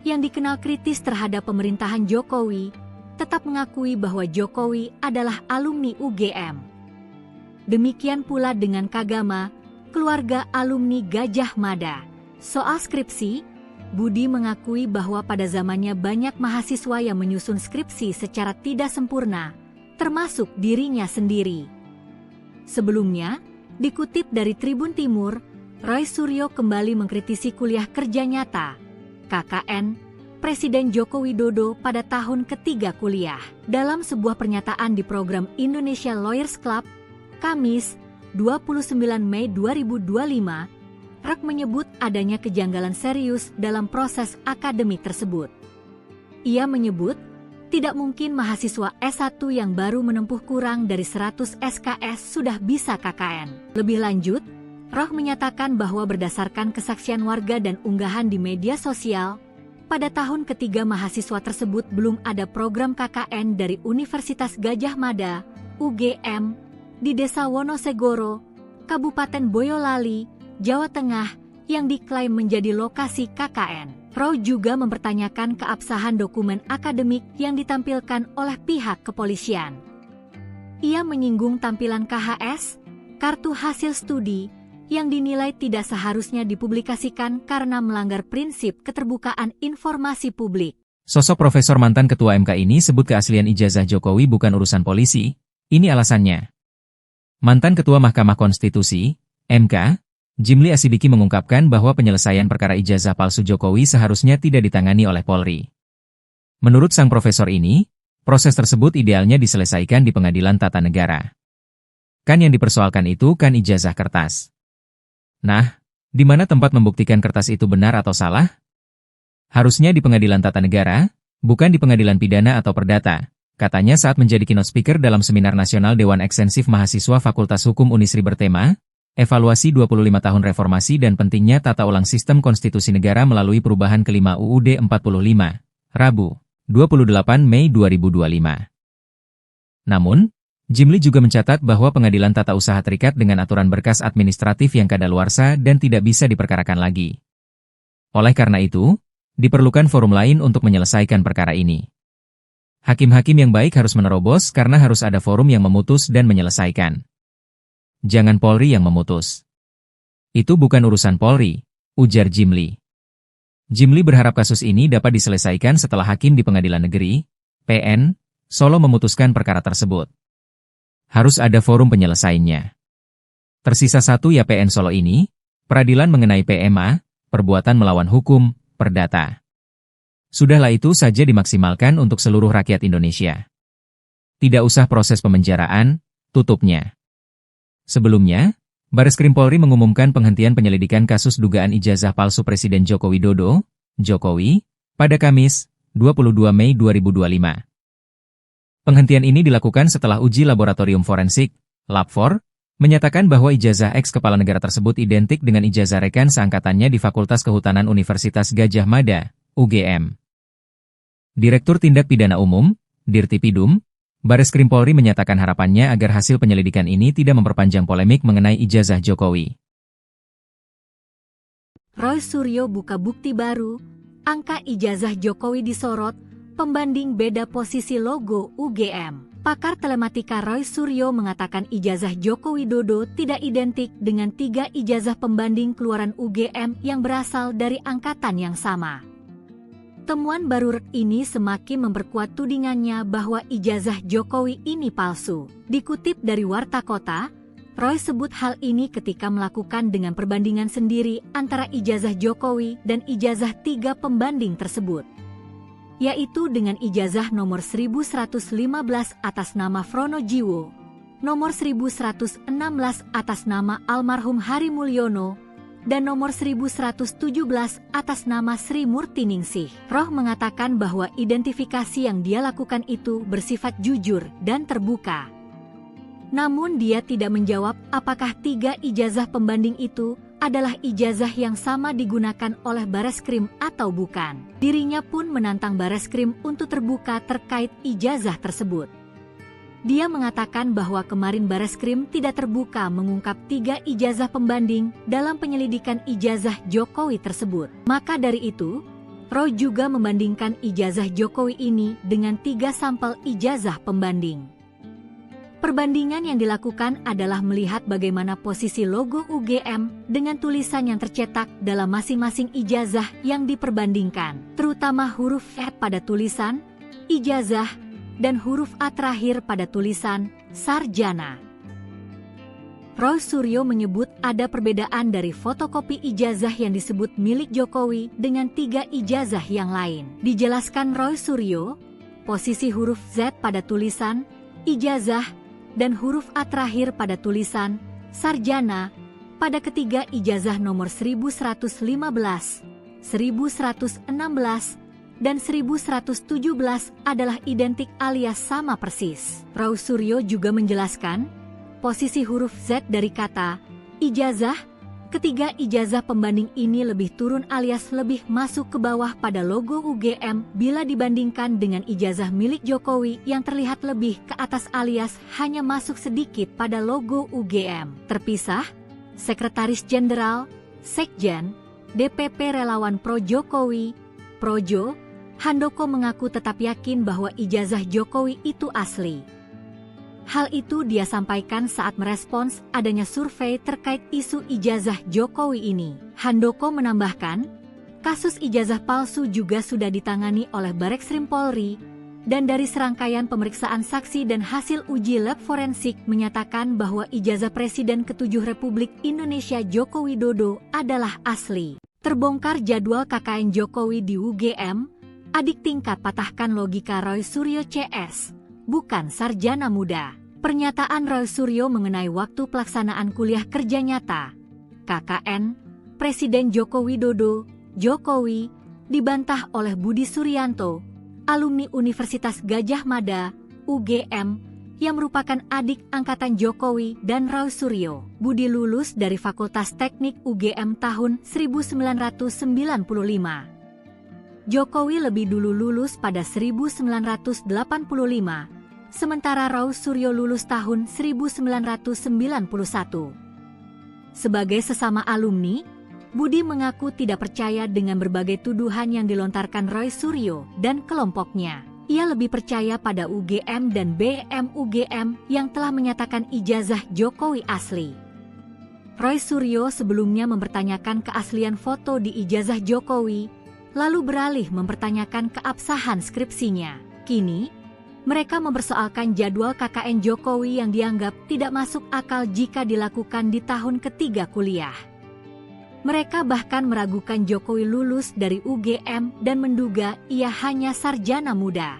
yang dikenal kritis terhadap pemerintahan Jokowi, tetap mengakui bahwa Jokowi adalah alumni UGM. Demikian pula dengan Kagama, keluarga alumni Gadjah Mada. Soal skripsi, Budi mengakui bahwa pada zamannya banyak mahasiswa yang menyusun skripsi secara tidak sempurna, termasuk dirinya sendiri. Sebelumnya, dikutip dari Tribun Timur, Roy Suryo kembali mengkritisi kuliah kerja nyata KKN Presiden Joko Widodo pada tahun ketiga kuliah. Dalam sebuah pernyataan di program Indonesia Lawyers Club, Kamis, 29 Mei 2025, Rock menyebut adanya kejanggalan serius dalam proses akademik tersebut. Ia menyebut, tidak mungkin mahasiswa S1 yang baru menempuh kurang dari 100 SKS sudah bisa KKN. Lebih lanjut, Rock menyatakan bahwa berdasarkan kesaksian warga dan unggahan di media sosial, pada tahun ketiga mahasiswa tersebut belum ada program KKN dari Universitas Gadjah Mada, UGM, di Desa Wonosegoro, Kabupaten Boyolali, Jawa Tengah, yang diklaim menjadi lokasi KKN. Roy juga mempertanyakan keabsahan dokumen akademik yang ditampilkan oleh pihak kepolisian. Ia menyinggung tampilan KHS, kartu hasil studi, yang dinilai tidak seharusnya dipublikasikan karena melanggar prinsip keterbukaan informasi publik. Sosok Profesor mantan Ketua MK ini sebut keaslian ijazah Jokowi bukan urusan polisi. Ini alasannya. Mantan Ketua Mahkamah Konstitusi, MK, Jimli Asidiki mengungkapkan bahwa penyelesaian perkara ijazah palsu Jokowi seharusnya tidak ditangani oleh Polri. Menurut sang profesor ini, proses tersebut idealnya diselesaikan di Pengadilan Tata Negara. Kan yang dipersoalkan itu kan ijazah kertas. Nah, di mana tempat membuktikan kertas itu benar atau salah? Harusnya di Pengadilan Tata Negara, bukan di Pengadilan Pidana atau Perdata, katanya saat menjadi keynote speaker dalam Seminar Nasional Dewan Ekstensif Mahasiswa Fakultas Hukum Unisri bertema, Evaluasi 25 tahun reformasi dan pentingnya tata ulang sistem konstitusi negara melalui perubahan kelima UUD 45, Rabu, 28 Mei 2025. Namun, Jimli juga mencatat bahwa pengadilan tata usaha terikat dengan aturan berkas administratif yang kadaluarsa dan tidak bisa diperkarakan lagi. Oleh karena itu, diperlukan forum lain untuk menyelesaikan perkara ini. Hakim-hakim yang baik harus menerobos karena harus ada forum yang memutus dan menyelesaikan. Jangan Polri yang memutus. Itu bukan urusan Polri, ujar Jimli. Jimli berharap kasus ini dapat diselesaikan setelah hakim di Pengadilan Negeri, PN, Solo memutuskan perkara tersebut. Harus ada forum penyelesaiannya. Tersisa satu ya PN Solo ini, peradilan mengenai PMA, perbuatan melawan hukum, perdata. Sudahlah itu saja dimaksimalkan untuk seluruh rakyat Indonesia. Tidak usah proses pemenjaraan, tutupnya. Sebelumnya, Bareskrim Polri mengumumkan penghentian penyelidikan kasus dugaan ijazah palsu Presiden Joko Widodo, Jokowi, pada Kamis, 22 Mei 2025. Penghentian ini dilakukan setelah uji laboratorium forensik, Lab4, menyatakan bahwa ijazah ex-kepala negara tersebut identik dengan ijazah rekan seangkatannya di Fakultas Kehutanan Universitas Gadjah Mada, UGM. Direktur Tindak Pidana Umum, Dirtipidum, Bareskrim Polri menyatakan harapannya agar hasil penyelidikan ini tidak memperpanjang polemik mengenai ijazah Jokowi. Roy Suryo buka bukti baru, angka ijazah Jokowi disorot, pembanding beda posisi logo UGM. Pakar telematika Roy Suryo mengatakan ijazah Joko Widodo tidak identik dengan 3 ijazah pembanding keluaran UGM yang berasal dari angkatan yang sama. Temuan baru ini semakin memperkuat tudingannya bahwa ijazah Jokowi ini palsu. Dikutip dari Warta Kota, Roy sebut hal ini ketika melakukan dengan perbandingan sendiri antara ijazah Jokowi dan ijazah 3 pembanding tersebut. Yaitu dengan ijazah nomor 1115 atas nama Frono Jiwo, nomor 1116 atas nama almarhum Hari Mulyono, dan nomor 1117 atas nama Sri Murtiningsih. Roh mengatakan bahwa identifikasi yang dia lakukan itu bersifat jujur dan terbuka. Namun dia tidak menjawab apakah 3 ijazah pembanding itu adalah ijazah yang sama digunakan oleh Bareskrim atau bukan. Dirinya pun menantang Bareskrim untuk terbuka terkait ijazah tersebut. Dia mengatakan bahwa kemarin Bareskrim tidak terbuka mengungkap 3 ijazah pembanding dalam penyelidikan ijazah Jokowi tersebut. Maka dari itu, Roy juga membandingkan ijazah Jokowi ini dengan 3 sampel ijazah pembanding. Perbandingan yang dilakukan adalah melihat bagaimana posisi logo UGM dengan tulisan yang tercetak dalam masing-masing ijazah yang diperbandingkan, terutama huruf F pada tulisan ijazah dan huruf A terakhir pada tulisan sarjana. Roy Suryo menyebut ada perbedaan dari fotokopi ijazah yang disebut milik Jokowi dengan 3 ijazah yang lain. Dijelaskan Roy Suryo, posisi huruf Z pada tulisan ijazah dan huruf A terakhir pada tulisan sarjana pada ketiga ijazah nomor 1115, 1116, dan 1117 adalah identik alias sama persis. Roy Suryo juga menjelaskan, posisi huruf Z dari kata ijazah, ketiga ijazah pembanding ini lebih turun alias lebih masuk ke bawah pada logo UGM bila dibandingkan dengan ijazah milik Jokowi yang terlihat lebih ke atas alias hanya masuk sedikit pada logo UGM. Terpisah, Sekretaris Jenderal, Sekjen, DPP Relawan Pro Jokowi, Projo, Handoko mengaku tetap yakin bahwa ijazah Jokowi itu asli. Hal itu dia sampaikan saat merespons adanya survei terkait isu ijazah Jokowi ini. Handoko menambahkan, kasus ijazah palsu juga sudah ditangani oleh Bareskrim Polri dan dari serangkaian pemeriksaan saksi dan hasil uji lab forensik menyatakan bahwa ijazah Presiden ke-7 Republik Indonesia Joko Widodo adalah asli. Terbongkar jadwal KKN Jokowi di UGM, adik tingkat patahkan logika Roy Suryo CS, bukan sarjana muda. Pernyataan Roy Suryo mengenai waktu pelaksanaan kuliah kerja nyata KKN Presiden Joko Widodo, Jokowi, dibantah oleh Budi Suryanto, alumni Universitas Gadjah Mada, UGM, yang merupakan adik angkatan Jokowi dan Roy Suryo. Budi lulus dari Fakultas Teknik UGM tahun 1995. Jokowi lebih dulu lulus pada 1985, sementara Roy Suryo lulus tahun 1991. Sebagai sesama alumni, Budi mengaku tidak percaya dengan berbagai tuduhan yang dilontarkan Roy Suryo dan kelompoknya. Ia lebih percaya pada UGM dan BEM UGM yang telah menyatakan ijazah Jokowi asli. Roy Suryo sebelumnya mempertanyakan keaslian foto di ijazah Jokowi, lalu beralih mempertanyakan keabsahan skripsinya. Kini, mereka mempersoalkan jadwal KKN Jokowi yang dianggap tidak masuk akal jika dilakukan di tahun ketiga kuliah. Mereka bahkan meragukan Jokowi lulus dari UGM dan menduga ia hanya sarjana muda.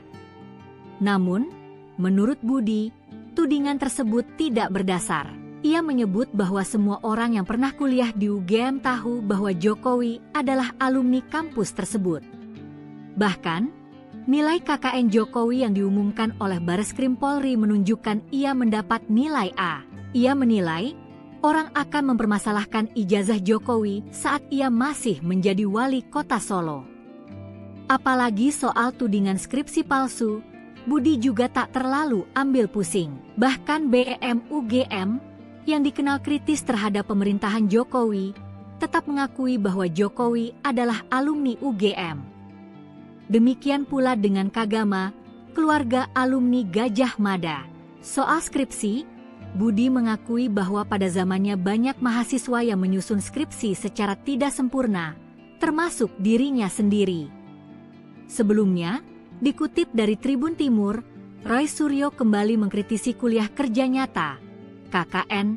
Namun, menurut Budi, tudingan tersebut tidak berdasar. Ia menyebut bahwa semua orang yang pernah kuliah di UGM tahu bahwa Jokowi adalah alumni kampus tersebut. Bahkan, nilai KKN Jokowi yang diumumkan oleh Bareskrim Polri menunjukkan ia mendapat nilai A. Ia menilai, orang akan mempermasalahkan ijazah Jokowi saat ia masih menjadi wali kota Solo. Apalagi soal tudingan skripsi palsu, Budi juga tak terlalu ambil pusing. Bahkan BEM UGM, yang dikenal kritis terhadap pemerintahan Jokowi, tetap mengakui bahwa Jokowi adalah alumni UGM. Demikian pula dengan Kagama, keluarga alumni Gadjah Mada. Soal skripsi, Budi mengakui bahwa pada zamannya banyak mahasiswa yang menyusun skripsi secara tidak sempurna, termasuk dirinya sendiri. Sebelumnya, dikutip dari Tribun Timur, Roy Suryo kembali mengkritisi kuliah kerja nyata KKN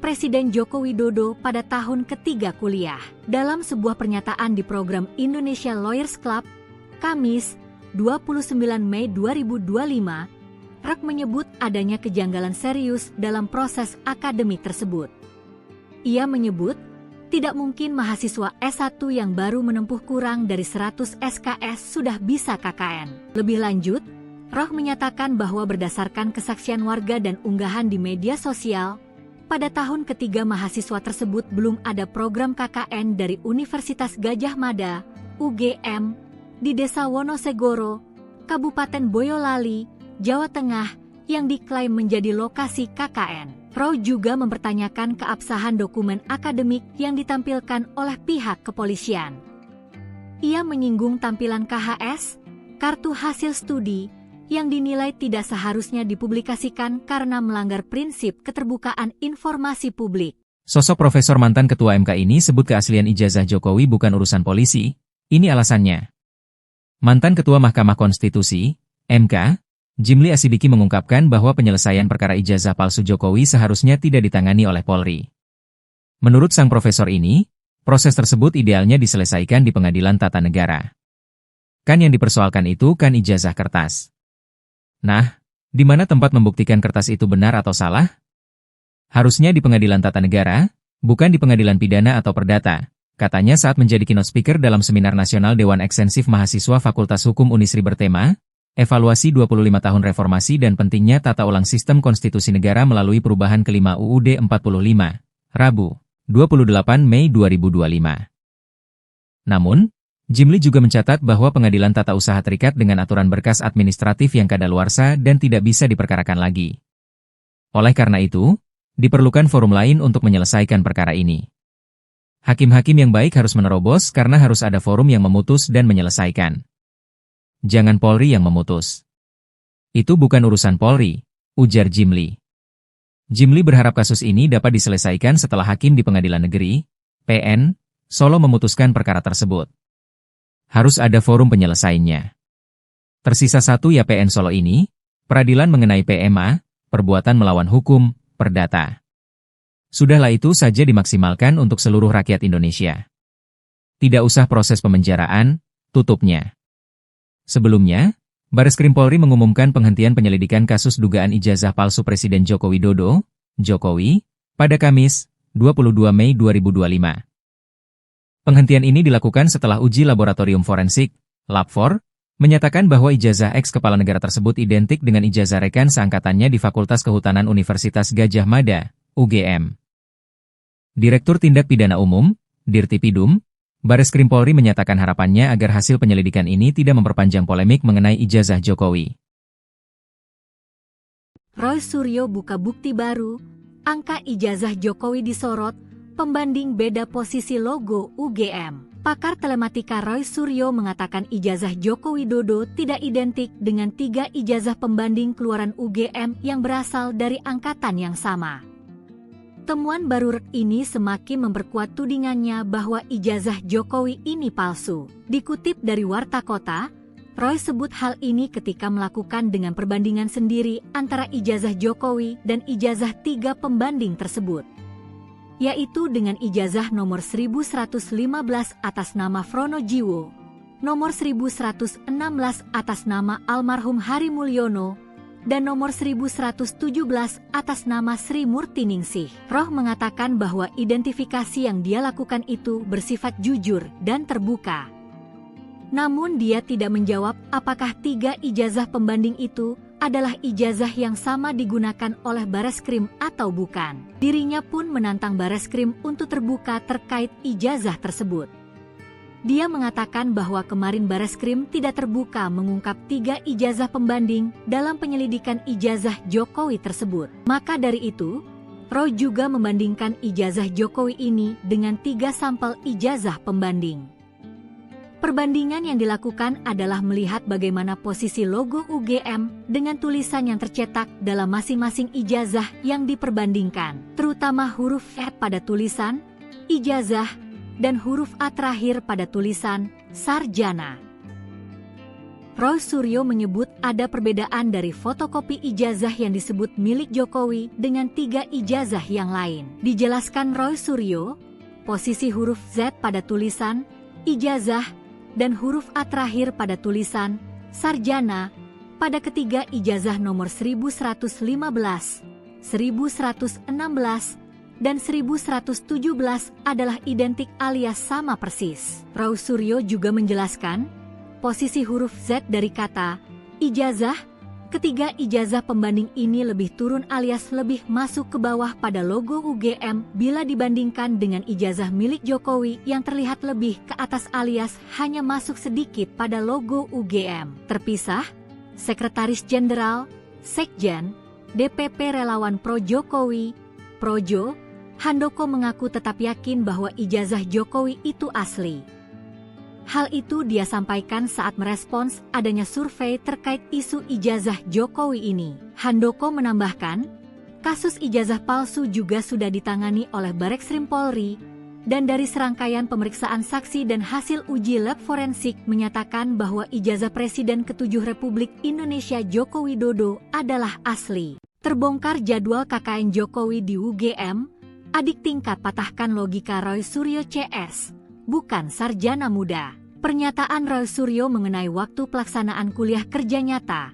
Presiden Joko Widodo pada tahun ketiga kuliah. Dalam sebuah pernyataan di program Indonesia Lawyers Club, Kamis, 29 Mei 2025, Rock menyebut adanya kejanggalan serius dalam proses akademik tersebut. Ia menyebut, tidak mungkin mahasiswa S1 yang baru menempuh kurang dari 100 SKS sudah bisa KKN. Lebih lanjut, Rock menyatakan bahwa berdasarkan kesaksian warga dan unggahan di media sosial, pada tahun ketiga mahasiswa tersebut belum ada program KKN dari Universitas Gadjah Mada, UGM, di Desa Wonosegoro, Kabupaten Boyolali, Jawa Tengah, yang diklaim menjadi lokasi KKN. Roy juga mempertanyakan keabsahan dokumen akademik yang ditampilkan oleh pihak kepolisian. Ia menyinggung tampilan KHS, kartu hasil studi, yang dinilai tidak seharusnya dipublikasikan karena melanggar prinsip keterbukaan informasi publik. Sosok Profesor mantan Ketua MK ini sebut keaslian ijazah Jokowi bukan urusan polisi. Ini alasannya. Mantan Ketua Mahkamah Konstitusi, MK, Jimli Asidiki mengungkapkan bahwa penyelesaian perkara ijazah palsu Jokowi seharusnya tidak ditangani oleh Polri. Menurut sang profesor ini, proses tersebut idealnya diselesaikan di Pengadilan Tata Negara. Kan yang dipersoalkan itu kan ijazah kertas. Nah, di mana tempat membuktikan kertas itu benar atau salah? Harusnya di Pengadilan Tata Negara, bukan di Pengadilan Pidana atau Perdata, katanya saat menjadi keynote speaker dalam Seminar Nasional Dewan Ekstensif Mahasiswa Fakultas Hukum Unisri bertema, Evaluasi 25 tahun Reformasi dan Pentingnya Tata Ulang Sistem Konstitusi Negara melalui Perubahan Kelima UUD 45, Rabu, 28 Mei 2025. Namun, Jimli juga mencatat bahwa pengadilan tata usaha terikat dengan aturan berkas administratif yang kadaluarsa dan tidak bisa diperkarakan lagi. Oleh karena itu, diperlukan forum lain untuk menyelesaikan perkara ini. Hakim-hakim yang baik harus menerobos karena harus ada forum yang memutus dan menyelesaikan. Jangan Polri yang memutus. Itu bukan urusan Polri, ujar Jimli. Jimli berharap kasus ini dapat diselesaikan setelah hakim di Pengadilan Negeri, PN, Solo memutuskan perkara tersebut. Harus ada forum penyelesaiannya. Tersisa satu YPN Solo ini, peradilan mengenai PMA, perbuatan melawan hukum, perdata. Sudahlah itu saja dimaksimalkan untuk seluruh rakyat Indonesia. Tidak usah proses pemenjaraan, tutupnya. Sebelumnya, Bareskrim Polri mengumumkan penghentian penyelidikan kasus dugaan ijazah palsu Presiden Joko Widodo, Jokowi, pada Kamis, 22 Mei 2025. Penghentian ini dilakukan setelah uji laboratorium forensik, Lab4, menyatakan bahwa ijazah ex-kepala negara tersebut identik dengan ijazah rekan seangkatannya di Fakultas Kehutanan Universitas Gadjah Mada, UGM. Direktur Tindak Pidana Umum, Dirtipidum, Bareskrim Polri menyatakan harapannya agar hasil penyelidikan ini tidak memperpanjang polemik mengenai ijazah Jokowi. Roy Suryo buka bukti baru, angka ijazah Jokowi disorot, pembanding beda posisi logo UGM. Pakar telematika Roy Suryo mengatakan ijazah Joko Widodo tidak identik dengan 3 ijazah pembanding keluaran UGM yang berasal dari angkatan yang sama. Temuan baru ini semakin memperkuat tudingannya bahwa ijazah Jokowi ini palsu. Dikutip dari Warta Kota, Roy sebut hal ini ketika melakukan dengan perbandingan sendiri antara ijazah Jokowi dan ijazah 3 pembanding tersebut, yaitu dengan ijazah nomor 1115 atas nama Frono Jiwo, nomor 1116 atas nama almarhum Hari Mulyono, dan nomor 1117 atas nama Sri Murtiningsih. Roh mengatakan bahwa identifikasi yang dia lakukan itu bersifat jujur dan terbuka. Namun dia tidak menjawab apakah 3 ijazah pembanding itu adalah ijazah yang sama digunakan oleh Bareskrim atau bukan. Dirinya pun menantang Bareskrim untuk terbuka terkait ijazah tersebut. Dia mengatakan bahwa kemarin Bareskrim tidak terbuka mengungkap 3 ijazah pembanding dalam penyelidikan ijazah Jokowi tersebut. Maka dari itu, Roy juga membandingkan ijazah Jokowi ini dengan 3 sampel ijazah pembanding. Perbandingan yang dilakukan adalah melihat bagaimana posisi logo UGM dengan tulisan yang tercetak dalam masing-masing ijazah yang diperbandingkan, terutama huruf F pada tulisan ijazah dan huruf A terakhir pada tulisan sarjana. Roy Suryo menyebut ada perbedaan dari fotokopi ijazah yang disebut milik Jokowi dengan 3 ijazah yang lain. Dijelaskan Roy Suryo, posisi huruf Z pada tulisan ijazah dan huruf A terakhir pada tulisan sarjana pada ketiga ijazah nomor 1115, 1116, dan 1117 adalah identik alias sama persis. Roy Suryo juga menjelaskan posisi huruf Z dari kata ijazah. Ketiga ijazah pembanding ini lebih turun alias lebih masuk ke bawah pada logo UGM bila dibandingkan dengan ijazah milik Jokowi yang terlihat lebih ke atas alias hanya masuk sedikit pada logo UGM. Terpisah, Sekretaris Jenderal, Sekjen, DPP Relawan Pro Jokowi, Projo, Handoko mengaku tetap yakin bahwa ijazah Jokowi itu asli. Hal itu dia sampaikan saat merespons adanya survei terkait isu ijazah Jokowi ini. Handoko menambahkan, kasus ijazah palsu juga sudah ditangani oleh Bareskrim Polri, dan dari serangkaian pemeriksaan saksi dan hasil uji lab forensik menyatakan bahwa ijazah Presiden ke-7 Republik Indonesia Joko Widodo adalah asli. Terbongkar jadwal KKN Jokowi di UGM, adik tingkat patahkan logika Roy Suryo CS. Bukan sarjana muda. Pernyataan Roy Suryo mengenai waktu pelaksanaan kuliah kerja nyata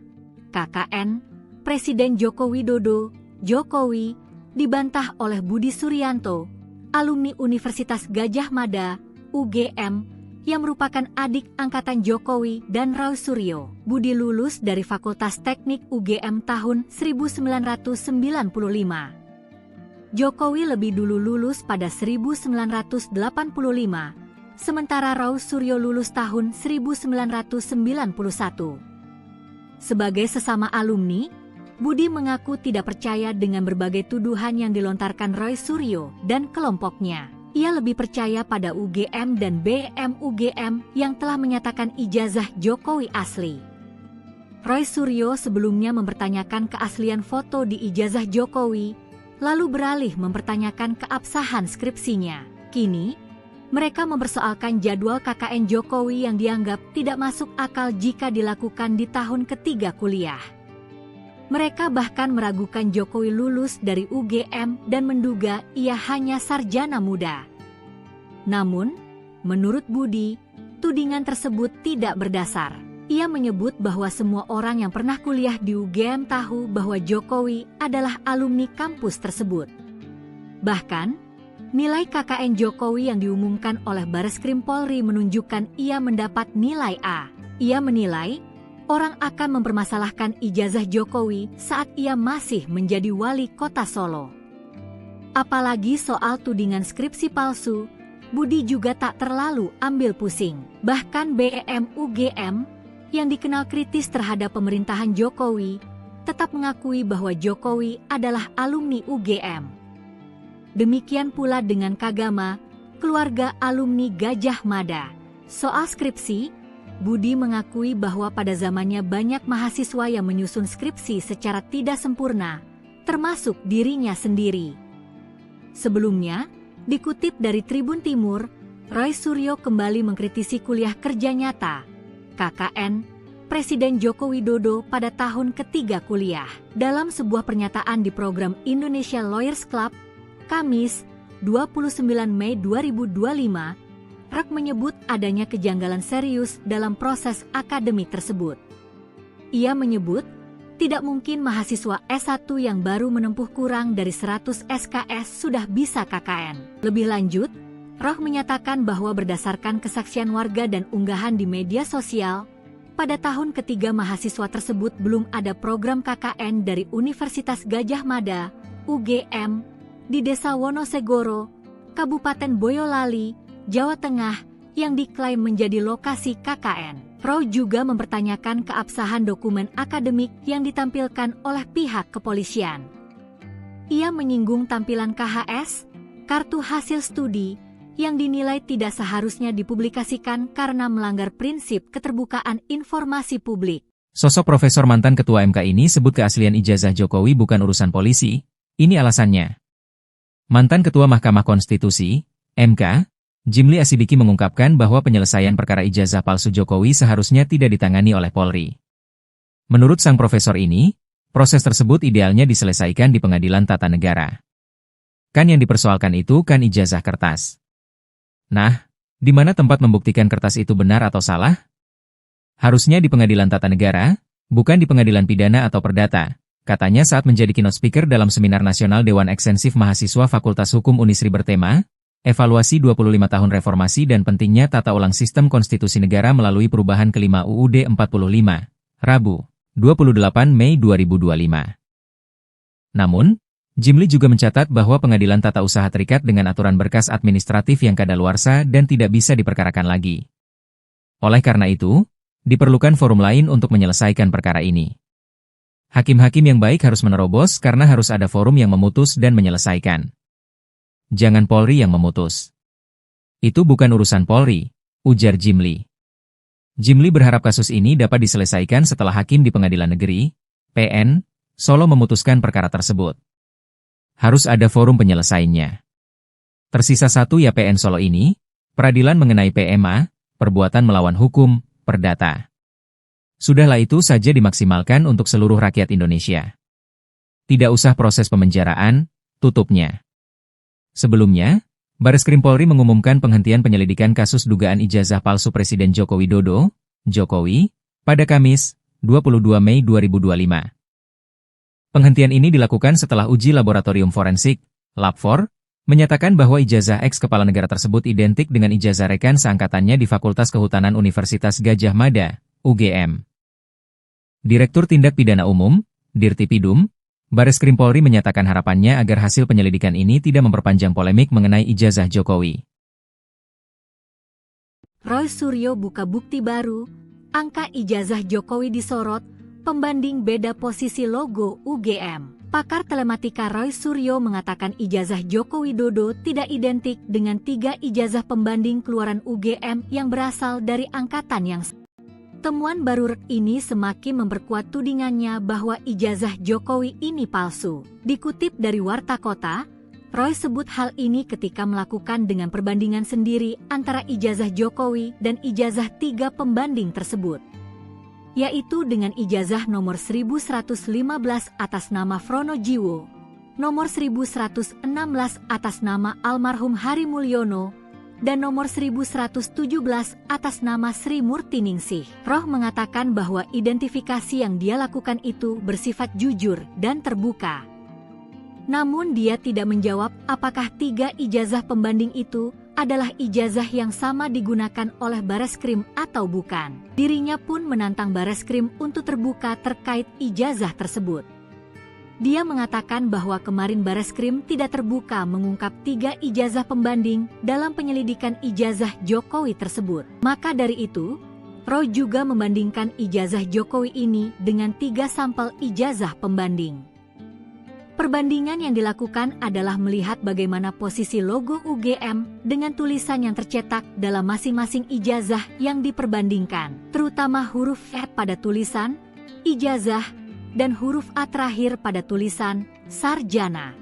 KKN Presiden Joko Widodo, Jokowi, dibantah oleh Budi Suryanto, alumni Universitas Gadjah Mada, UGM, yang merupakan adik angkatan Jokowi dan Roy Suryo. Budi lulus dari Fakultas Teknik UGM tahun 1995. Jokowi lebih dulu lulus pada 1985, sementara Roy Suryo lulus tahun 1991. Sebagai sesama alumni, Budi mengaku tidak percaya dengan berbagai tuduhan yang dilontarkan Roy Suryo dan kelompoknya. Ia lebih percaya pada UGM dan BEM UGM yang telah menyatakan ijazah Jokowi asli. Roy Suryo sebelumnya mempertanyakan keaslian foto di ijazah Jokowi, lalu beralih mempertanyakan keabsahan skripsinya. Kini, Mereka mempersoalkan jadwal KKN Jokowi yang dianggap tidak masuk akal jika dilakukan di tahun ketiga kuliah. Mereka bahkan meragukan Jokowi lulus dari UGM dan menduga ia hanya sarjana muda. Namun, menurut Budi, tudingan tersebut tidak berdasar. Ia menyebut bahwa semua orang yang pernah kuliah di UGM tahu bahwa Jokowi adalah alumni kampus tersebut. Bahkan, nilai KKN Jokowi yang diumumkan oleh Bareskrim Polri menunjukkan ia mendapat nilai A. Ia menilai, orang akan mempermasalahkan ijazah Jokowi saat ia masih menjadi wali kota Solo. Apalagi soal tudingan skripsi palsu, Budi juga tak terlalu ambil pusing. Bahkan BEM UGM, yang dikenal kritis terhadap pemerintahan Jokowi, tetap mengakui bahwa Jokowi adalah alumni UGM. Demikian pula dengan Kagama, keluarga alumni Gajah Mada. Soal skripsi, Budi mengakui bahwa pada zamannya banyak mahasiswa yang menyusun skripsi secara tidak sempurna, termasuk dirinya sendiri. Sebelumnya, dikutip dari Tribun Timur, Roy Suryo kembali mengkritisi kuliah kerja nyata KKN Presiden Joko Widodo pada tahun ketiga kuliah. Dalam sebuah pernyataan di program Indonesia Lawyers Club, Kamis, 29 Mei 2025, Roy menyebut adanya kejanggalan serius dalam proses akademik tersebut. Ia menyebut, tidak mungkin mahasiswa S1 yang baru menempuh kurang dari 100 SKS sudah bisa KKN. Lebih lanjut, Roh menyatakan bahwa berdasarkan kesaksian warga dan unggahan di media sosial, pada tahun ketiga mahasiswa tersebut belum ada program KKN dari Universitas Gajah Mada, UGM, di Desa Wonosegoro, Kabupaten Boyolali, Jawa Tengah, yang diklaim menjadi lokasi KKN. Roh juga mempertanyakan keabsahan dokumen akademik yang ditampilkan oleh pihak kepolisian. Ia menyinggung tampilan KHS, kartu hasil studi, yang dinilai tidak seharusnya dipublikasikan karena melanggar prinsip keterbukaan informasi publik. Sosok Profesor mantan Ketua MK ini sebut keaslian ijazah Jokowi bukan urusan polisi. Ini alasannya. Mantan Ketua Mahkamah Konstitusi, MK, Jimli Asidiki mengungkapkan bahwa penyelesaian perkara ijazah palsu Jokowi seharusnya tidak ditangani oleh Polri. Menurut sang profesor ini, proses tersebut idealnya diselesaikan di Pengadilan Tata Negara. Kan yang dipersoalkan itu kan ijazah kertas. Nah, di mana tempat membuktikan kertas itu benar atau salah? Harusnya di Pengadilan Tata Negara, bukan di Pengadilan Pidana atau Perdata, katanya saat menjadi keynote speaker dalam Seminar Nasional Dewan Ekstensif Mahasiswa Fakultas Hukum Unisri bertema, Evaluasi 25 tahun Reformasi dan Pentingnya Tata Ulang Sistem Konstitusi Negara melalui Perubahan Kelima UUD 45, Rabu, 28 Mei 2025. Namun, Jimli juga mencatat bahwa pengadilan tata usaha terikat dengan aturan berkas administratif yang kadaluarsa dan tidak bisa diperkarakan lagi. Oleh karena itu, diperlukan forum lain untuk menyelesaikan perkara ini. Hakim-hakim yang baik harus menerobos karena harus ada forum yang memutus dan menyelesaikan. Jangan Polri yang memutus. Itu bukan urusan Polri, ujar Jimli. Jimli berharap kasus ini dapat diselesaikan setelah hakim di Pengadilan Negeri, PN, Solo memutuskan perkara tersebut. Harus ada forum penyelesaiannya. Tersisa satu ya PN Solo ini, peradilan mengenai PMA, perbuatan melawan hukum, perdata. Sudahlah itu saja dimaksimalkan untuk seluruh rakyat Indonesia. Tidak usah proses pemenjaraan, tutupnya. Sebelumnya, Bareskrim Polri mengumumkan penghentian penyelidikan kasus dugaan ijazah palsu Presiden Joko Widodo, Jokowi, pada Kamis, 22 Mei 2025. Penghentian ini dilakukan setelah uji laboratorium forensik, Lab4, menyatakan bahwa ijazah ex-kepala negara tersebut identik dengan ijazah rekan seangkatannya di Fakultas Kehutanan Universitas Gajah Mada, UGM. Direktur Tindak Pidana Umum, Dirtipidum, Bareskrim Polri menyatakan harapannya agar hasil penyelidikan ini tidak memperpanjang polemik mengenai ijazah Jokowi. Roy Suryo buka bukti baru, angka ijazah Jokowi disorot, pembanding beda posisi logo UGM. Pakar telematika Roy Suryo mengatakan ijazah Joko Widodo tidak identik dengan 3 ijazah pembanding keluaran UGM yang berasal dari angkatan yang sama. Temuan baru ini semakin memperkuat tudingannya bahwa ijazah Jokowi ini palsu. Dikutip dari Warta Kota, Roy sebut hal ini ketika melakukan dengan perbandingan sendiri antara ijazah Jokowi dan ijazah 3 pembanding tersebut, yaitu dengan ijazah nomor 1115 atas nama Frono Jiwo, nomor 1116 atas nama almarhum Hari Mulyono, dan nomor 1117 atas nama Sri Murtiningsih. Roh mengatakan bahwa identifikasi yang dia lakukan itu bersifat jujur dan terbuka. Namun dia tidak menjawab apakah 3 ijazah pembanding itu adalah ijazah yang sama digunakan oleh Bareskrim atau bukan. Dirinya pun menantang Bareskrim untuk terbuka terkait ijazah tersebut. Dia mengatakan bahwa kemarin Bareskrim tidak terbuka mengungkap 3 ijazah pembanding dalam penyelidikan ijazah Jokowi tersebut. Maka dari itu, Roy juga membandingkan ijazah Jokowi ini dengan 3 sampel ijazah pembanding. Perbandingan yang dilakukan adalah melihat bagaimana posisi logo UGM dengan tulisan yang tercetak dalam masing-masing ijazah yang diperbandingkan, terutama huruf F pada tulisan ijazah dan huruf A terakhir pada tulisan sarjana.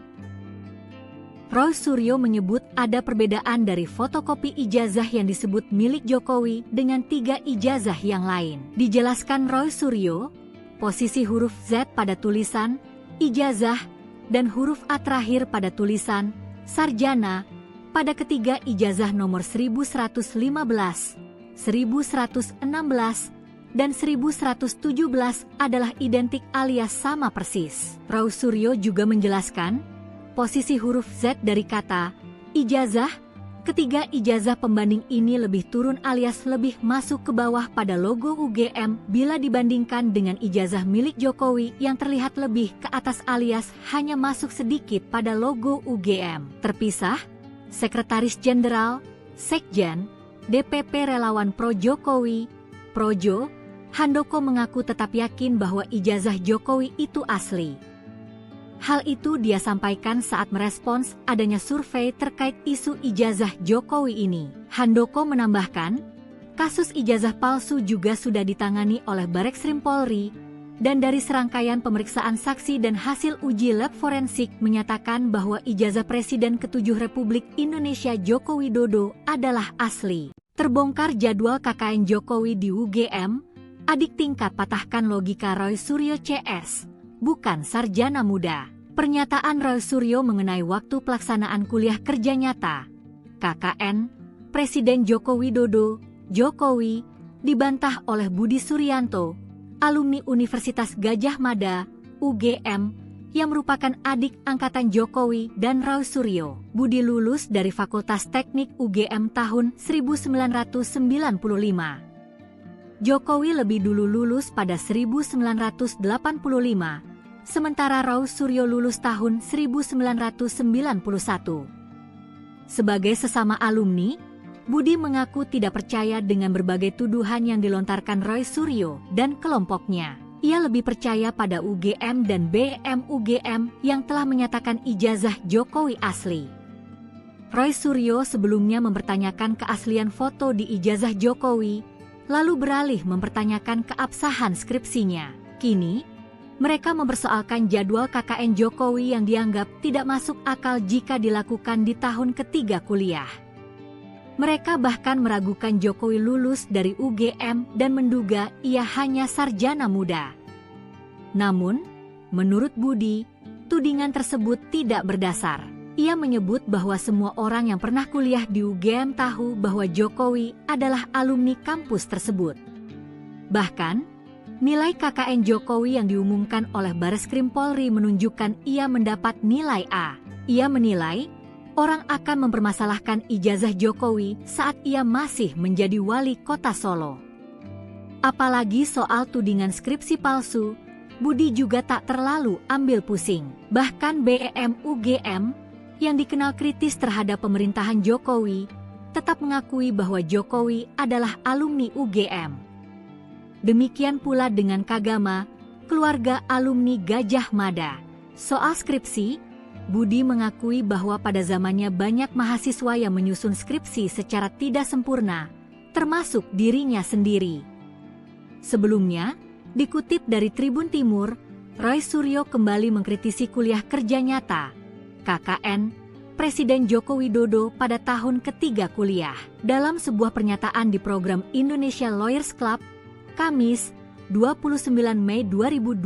Roy Suryo menyebut ada perbedaan dari fotokopi ijazah yang disebut milik Jokowi dengan 3 ijazah yang lain. Dijelaskan Roy Suryo, posisi huruf Z pada tulisan ijazah dan huruf A terakhir pada tulisan sarjana pada ketiga ijazah nomor 1115, 1116, dan 1117 adalah identik alias sama persis. Roy Suryo juga menjelaskan posisi huruf Z dari kata ijazah. Ketiga ijazah pembanding ini lebih turun alias lebih masuk ke bawah pada logo UGM bila dibandingkan dengan ijazah milik Jokowi yang terlihat lebih ke atas alias hanya masuk sedikit pada logo UGM. Terpisah, Sekretaris Jenderal, Sekjen, DPP Relawan Pro Jokowi, Projo, Handoko mengaku tetap yakin bahwa ijazah Jokowi itu asli. Hal itu dia sampaikan saat merespons adanya survei terkait isu ijazah Jokowi ini. Handoko menambahkan, kasus ijazah palsu juga sudah ditangani oleh Bareskrim Polri, dan dari serangkaian pemeriksaan saksi dan hasil uji lab forensik menyatakan bahwa ijazah Presiden ke-7 Republik Indonesia Joko Widodo adalah asli. Terbongkar jadwal KKN Jokowi di UGM, adik tingkat patahkan logika Roy Suryo CS. Bukan sarjana muda. Pernyataan Roy Suryo mengenai waktu pelaksanaan kuliah kerja nyata KKN Presiden Joko Widodo, Jokowi, dibantah oleh Budi Suryanto, alumni Universitas Gadjah Mada, UGM, yang merupakan adik angkatan Jokowi dan Roy Suryo. Budi lulus dari Fakultas Teknik UGM tahun 1995. Jokowi lebih dulu lulus pada 1985, sementara Roy Suryo lulus tahun 1991. Sebagai sesama alumni, Budi mengaku tidak percaya dengan berbagai tuduhan yang dilontarkan Roy Suryo dan kelompoknya. Ia lebih percaya pada UGM dan BEM UGM yang telah menyatakan ijazah Jokowi asli. Roy Suryo sebelumnya mempertanyakan keaslian foto di ijazah Jokowi, lalu beralih mempertanyakan keabsahan skripsinya. Kini, mereka mempersoalkan jadwal KKN Jokowi yang dianggap tidak masuk akal jika dilakukan di tahun ketiga kuliah. Mereka bahkan meragukan Jokowi lulus dari UGM dan menduga ia hanya sarjana muda. Namun, menurut Budi, tudingan tersebut tidak berdasar. Ia menyebut bahwa semua orang yang pernah kuliah di UGM tahu bahwa Jokowi adalah alumni kampus tersebut. Bahkan, nilai KKN Jokowi yang diumumkan oleh Bareskrim Polri menunjukkan ia mendapat nilai A. Ia menilai, orang akan mempermasalahkan ijazah Jokowi saat ia masih menjadi wali kota Solo. Apalagi soal tudingan skripsi palsu, Budi juga tak terlalu ambil pusing. Bahkan BEM UGM, yang dikenal kritis terhadap pemerintahan Jokowi, tetap mengakui bahwa Jokowi adalah alumni UGM. Demikian pula dengan Kagama, keluarga alumni Gadjah Mada. Soal skripsi, Budi mengakui bahwa pada zamannya banyak mahasiswa yang menyusun skripsi secara tidak sempurna, termasuk dirinya sendiri. Sebelumnya, dikutip dari Tribun Timur, Roy Suryo kembali mengkritisi kuliah kerja nyata KKN Presiden Joko Widodo pada tahun ketiga kuliah. Dalam sebuah pernyataan di program Indonesia Lawyers Club, Kamis, 29 Mei 2025,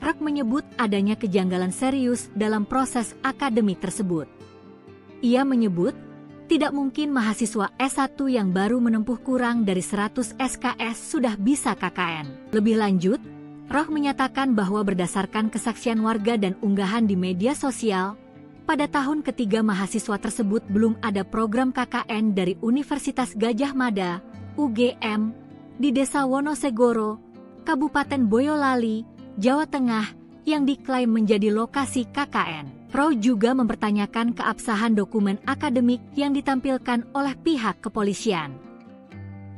Roy menyebut adanya kejanggalan serius dalam proses akademik tersebut. Ia menyebut, tidak mungkin mahasiswa S1 yang baru menempuh kurang dari 100 SKS sudah bisa KKN. Lebih lanjut, Roy menyatakan bahwa berdasarkan kesaksian warga dan unggahan di media sosial, pada tahun ketiga mahasiswa tersebut belum ada program KKN dari Universitas Gadjah Mada, UGM, di Desa Wonosegoro, Kabupaten Boyolali, Jawa Tengah, yang diklaim menjadi lokasi KKN. Roy juga mempertanyakan keabsahan dokumen akademik yang ditampilkan oleh pihak kepolisian.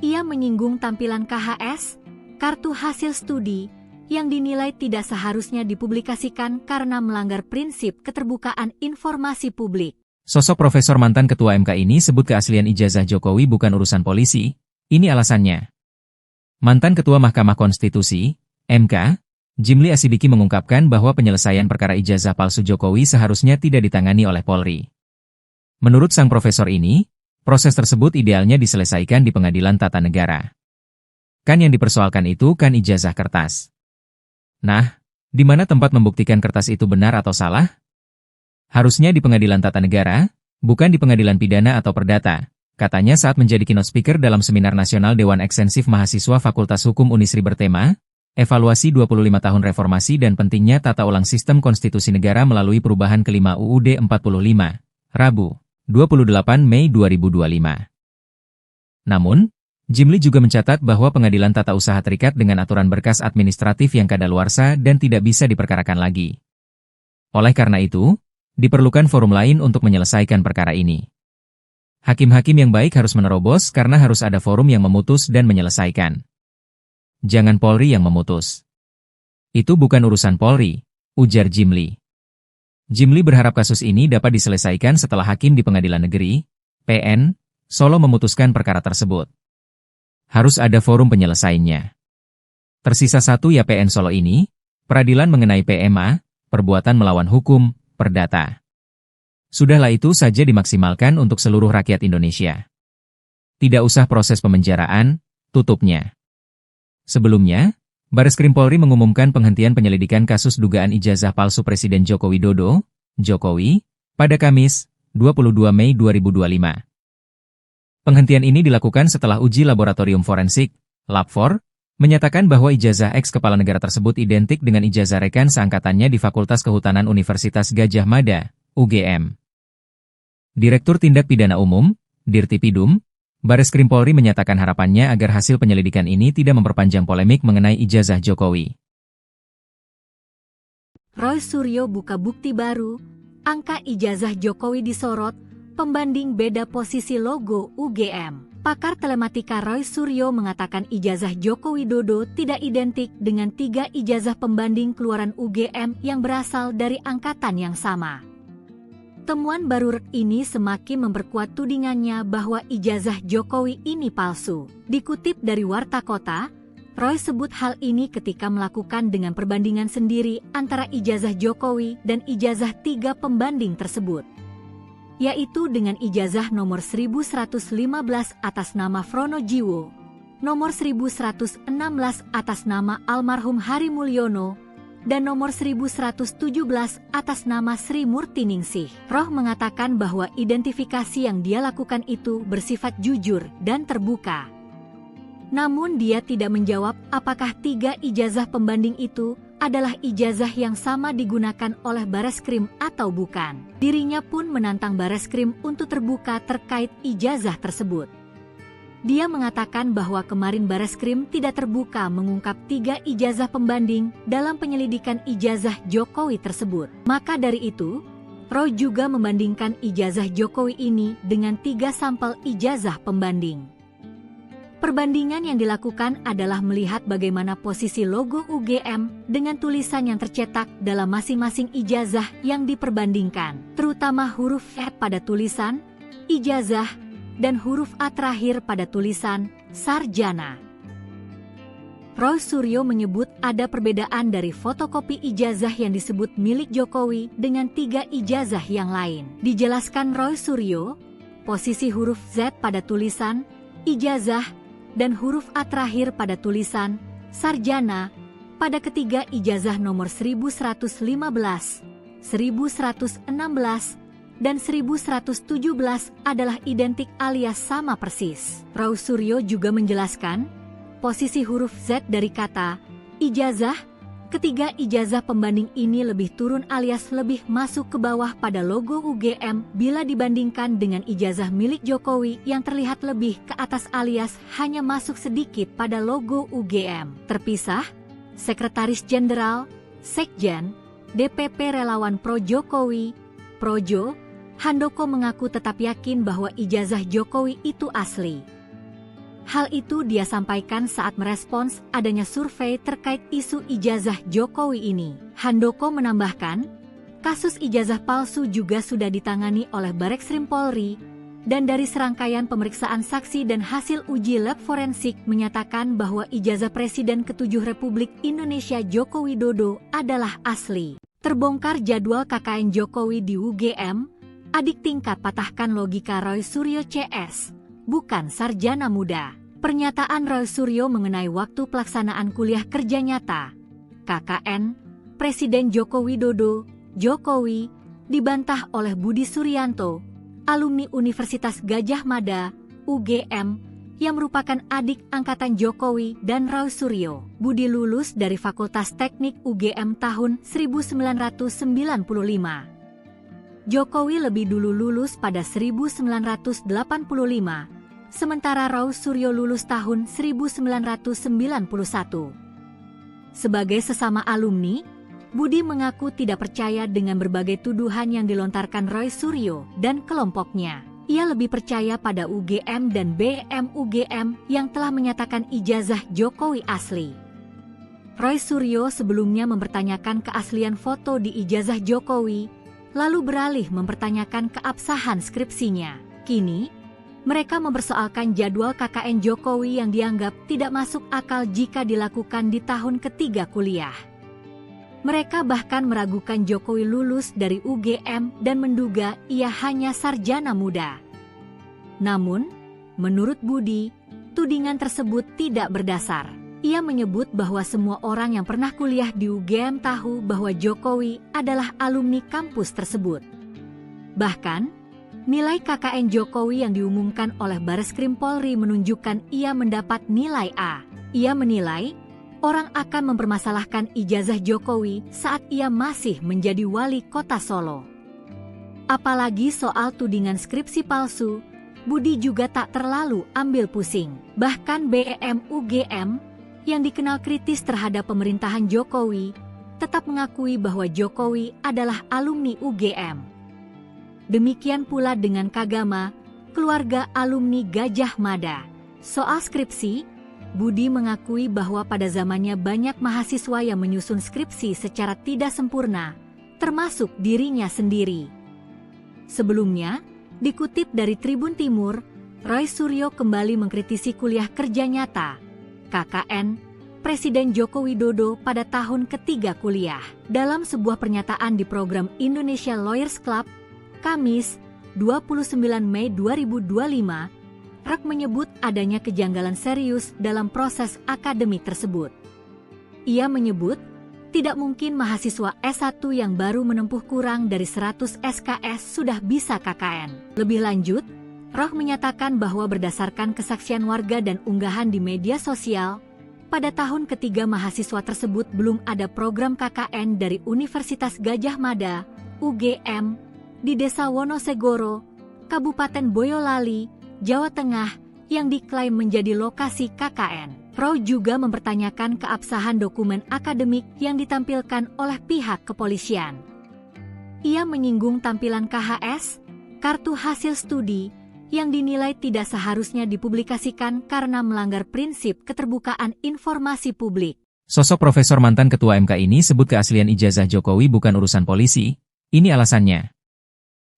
Ia menyinggung tampilan KHS, kartu hasil studi, yang dinilai tidak seharusnya dipublikasikan karena melanggar prinsip keterbukaan informasi publik. Sosok Profesor mantan Ketua MK ini sebut keaslian ijazah Jokowi bukan urusan polisi. Ini alasannya. Mantan Ketua Mahkamah Konstitusi, MK, Jimli Asidiki mengungkapkan bahwa penyelesaian perkara ijazah palsu Jokowi seharusnya tidak ditangani oleh Polri. Menurut sang profesor ini, proses tersebut idealnya diselesaikan di Pengadilan Tata Negara. Kan yang dipersoalkan itu kan ijazah kertas. Nah, di mana tempat membuktikan kertas itu benar atau salah? Harusnya di Pengadilan Tata Negara, bukan di Pengadilan Pidana atau Perdata, katanya saat menjadi keynote speaker dalam Seminar Nasional Dewan Ekstensif Mahasiswa Fakultas Hukum Unisri bertema, Evaluasi 25 tahun Reformasi dan Pentingnya Tata Ulang Sistem Konstitusi Negara melalui Perubahan Kelima UUD 45, Rabu, 28 Mei 2025. Namun, Jimli juga mencatat bahwa pengadilan tata usaha terikat dengan aturan berkas administratif yang kadaluarsa dan tidak bisa diperkarakan lagi. Oleh karena itu, diperlukan forum lain untuk menyelesaikan perkara ini. Hakim-hakim yang baik harus menerobos karena harus ada forum yang memutus dan menyelesaikan. Jangan Polri yang memutus. Itu bukan urusan Polri, ujar Jimli. Jimli berharap kasus ini dapat diselesaikan setelah hakim di Pengadilan Negeri, PN, Solo memutuskan perkara tersebut. Harus ada forum penyelesaiannya. Tersisa satu ya PN Solo ini, peradilan mengenai PMA, perbuatan melawan hukum, perdata. Sudahlah itu saja dimaksimalkan untuk seluruh rakyat Indonesia. Tidak usah proses pemenjaraan, tutupnya. Sebelumnya, Bareskrim Polri mengumumkan penghentian penyelidikan kasus dugaan ijazah palsu Presiden Joko Widodo, Jokowi, pada Kamis, 22 Mei 2025. Penghentian ini dilakukan setelah uji laboratorium forensik, Lab4, menyatakan bahwa ijazah ex-kepala negara tersebut identik dengan ijazah rekan seangkatannya di Fakultas Kehutanan Universitas Gadjah Mada, UGM. Direktur Tindak Pidana Umum, Dirtipidum, Bareskrim Polri menyatakan harapannya agar hasil penyelidikan ini tidak memperpanjang polemik mengenai ijazah Jokowi. Roy Suryo buka bukti baru, angka ijazah Jokowi disorot, pembanding beda posisi logo UGM. Pakar telematika Roy Suryo mengatakan ijazah Joko Widodo tidak identik dengan 3 ijazah pembanding keluaran UGM yang berasal dari angkatan yang sama. Temuan baru ini semakin memperkuat tudingannya bahwa ijazah Jokowi ini palsu. Dikutip dari Warta Kota, Roy sebut hal ini ketika melakukan dengan perbandingan sendiri antara ijazah Jokowi dan ijazah 3 pembanding tersebut, yaitu dengan ijazah nomor 1115 atas nama Frono Jiwo, nomor 1116 atas nama almarhum Hari Mulyono, dan nomor 1117 atas nama Sri Murtiningsih. Roy mengatakan bahwa identifikasi yang dia lakukan itu bersifat jujur dan terbuka. Namun dia tidak menjawab apakah 3 ijazah pembanding itu adalah ijazah yang sama digunakan oleh Bareskrim atau bukan. Dirinya pun menantang Bareskrim untuk terbuka terkait ijazah tersebut. Dia mengatakan bahwa kemarin Bareskrim tidak terbuka mengungkap 3 ijazah pembanding dalam penyelidikan ijazah Jokowi tersebut. Maka dari itu, Roy juga membandingkan ijazah Jokowi ini dengan 3 sampel ijazah pembanding. Perbandingan yang dilakukan adalah melihat bagaimana posisi logo UGM dengan tulisan yang tercetak dalam masing-masing ijazah yang diperbandingkan, terutama huruf F pada tulisan ijazah dan huruf A terakhir pada tulisan sarjana. Roy Suryo menyebut ada perbedaan dari fotokopi ijazah yang disebut milik Jokowi dengan 3 ijazah yang lain. Dijelaskan Roy Suryo, posisi huruf Z pada tulisan ijazah dan huruf A terakhir pada tulisan sarjana pada ketiga ijazah nomor 1115, 1116, dan 1117 adalah identik alias sama persis. Roy Suryo juga menjelaskan posisi huruf Z dari kata ijazah, ketiga ijazah pembanding ini lebih turun alias lebih masuk ke bawah pada logo UGM bila dibandingkan dengan ijazah milik Jokowi yang terlihat lebih ke atas alias hanya masuk sedikit pada logo UGM. Terpisah, Sekretaris Jenderal, Sekjen, DPP Relawan Pro Jokowi, Projo, Handoko mengaku tetap yakin bahwa ijazah Jokowi itu asli. Hal itu dia sampaikan saat merespons adanya survei terkait isu ijazah Jokowi ini. Handoko menambahkan, kasus ijazah palsu juga sudah ditangani oleh Bareskrim Polri, dan dari serangkaian pemeriksaan saksi dan hasil uji lab forensik menyatakan bahwa ijazah Presiden ke-7 Republik Indonesia Joko Widodo adalah asli. Terbongkar jadwal KKN Jokowi di UGM, adik tingkat patahkan logika Roy Suryo CS, bukan sarjana muda. Pernyataan Roy Suryo mengenai waktu pelaksanaan kuliah kerja nyata, KKN, Presiden Joko Widodo, Jokowi, dibantah oleh Budi Suryanto, alumni Universitas Gadjah Mada, UGM, yang merupakan adik angkatan Jokowi dan Roy Suryo. Budi lulus dari Fakultas Teknik UGM tahun 1995. Jokowi lebih dulu lulus pada 1985, sementara Roy Suryo lulus tahun 1991. Sebagai sesama alumni, Budi mengaku tidak percaya dengan berbagai tuduhan yang dilontarkan Roy Suryo dan kelompoknya. Ia lebih percaya pada UGM dan BEM UGM yang telah menyatakan ijazah Jokowi asli. Roy Suryo sebelumnya mempertanyakan keaslian foto di ijazah Jokowi, lalu beralih mempertanyakan keabsahan skripsinya. Kini, mereka mempersoalkan jadwal KKN Jokowi yang dianggap tidak masuk akal jika dilakukan di tahun ketiga kuliah. Mereka bahkan meragukan Jokowi lulus dari UGM dan menduga ia hanya sarjana muda. Namun, menurut Budi, tudingan tersebut tidak berdasar. Ia menyebut bahwa semua orang yang pernah kuliah di UGM tahu bahwa Jokowi adalah alumni kampus tersebut. Bahkan, nilai KKN Jokowi yang diumumkan oleh Bareskrim Polri menunjukkan ia mendapat nilai A. Ia menilai, orang akan mempermasalahkan ijazah Jokowi saat ia masih menjadi wali kota Solo. Apalagi soal tudingan skripsi palsu, Budi juga tak terlalu ambil pusing. Bahkan BEM UGM, yang dikenal kritis terhadap pemerintahan Jokowi, tetap mengakui bahwa Jokowi adalah alumni UGM. Demikian pula dengan Kagama, keluarga alumni Gadjah Mada. Soal skripsi, Budi mengakui bahwa pada zamannya banyak mahasiswa yang menyusun skripsi secara tidak sempurna, termasuk dirinya sendiri. Sebelumnya, dikutip dari Tribun Timur, Roy Suryo kembali mengkritisi kuliah kerja nyata, KKN, Presiden Joko Widodo pada tahun ketiga kuliah. Dalam sebuah pernyataan di program Indonesia Lawyers Club, Kamis, 29 Mei 2025, Rock menyebut adanya kejanggalan serius dalam proses akademik tersebut. Ia menyebut, tidak mungkin mahasiswa S1 yang baru menempuh kurang dari 100 SKS sudah bisa KKN. Lebih lanjut, Rock menyatakan bahwa berdasarkan kesaksian warga dan unggahan di media sosial, pada tahun ketiga mahasiswa tersebut belum ada program KKN dari Universitas Gadjah Mada, UGM, di Desa Wonosegoro, Kabupaten Boyolali, Jawa Tengah, yang diklaim menjadi lokasi KKN. Roy juga mempertanyakan keabsahan dokumen akademik yang ditampilkan oleh pihak kepolisian. Ia menyinggung tampilan KHS, kartu hasil studi, yang dinilai tidak seharusnya dipublikasikan karena melanggar prinsip keterbukaan informasi publik. Sosok Profesor mantan Ketua MK ini sebut keaslian ijazah Jokowi bukan urusan polisi. Ini alasannya.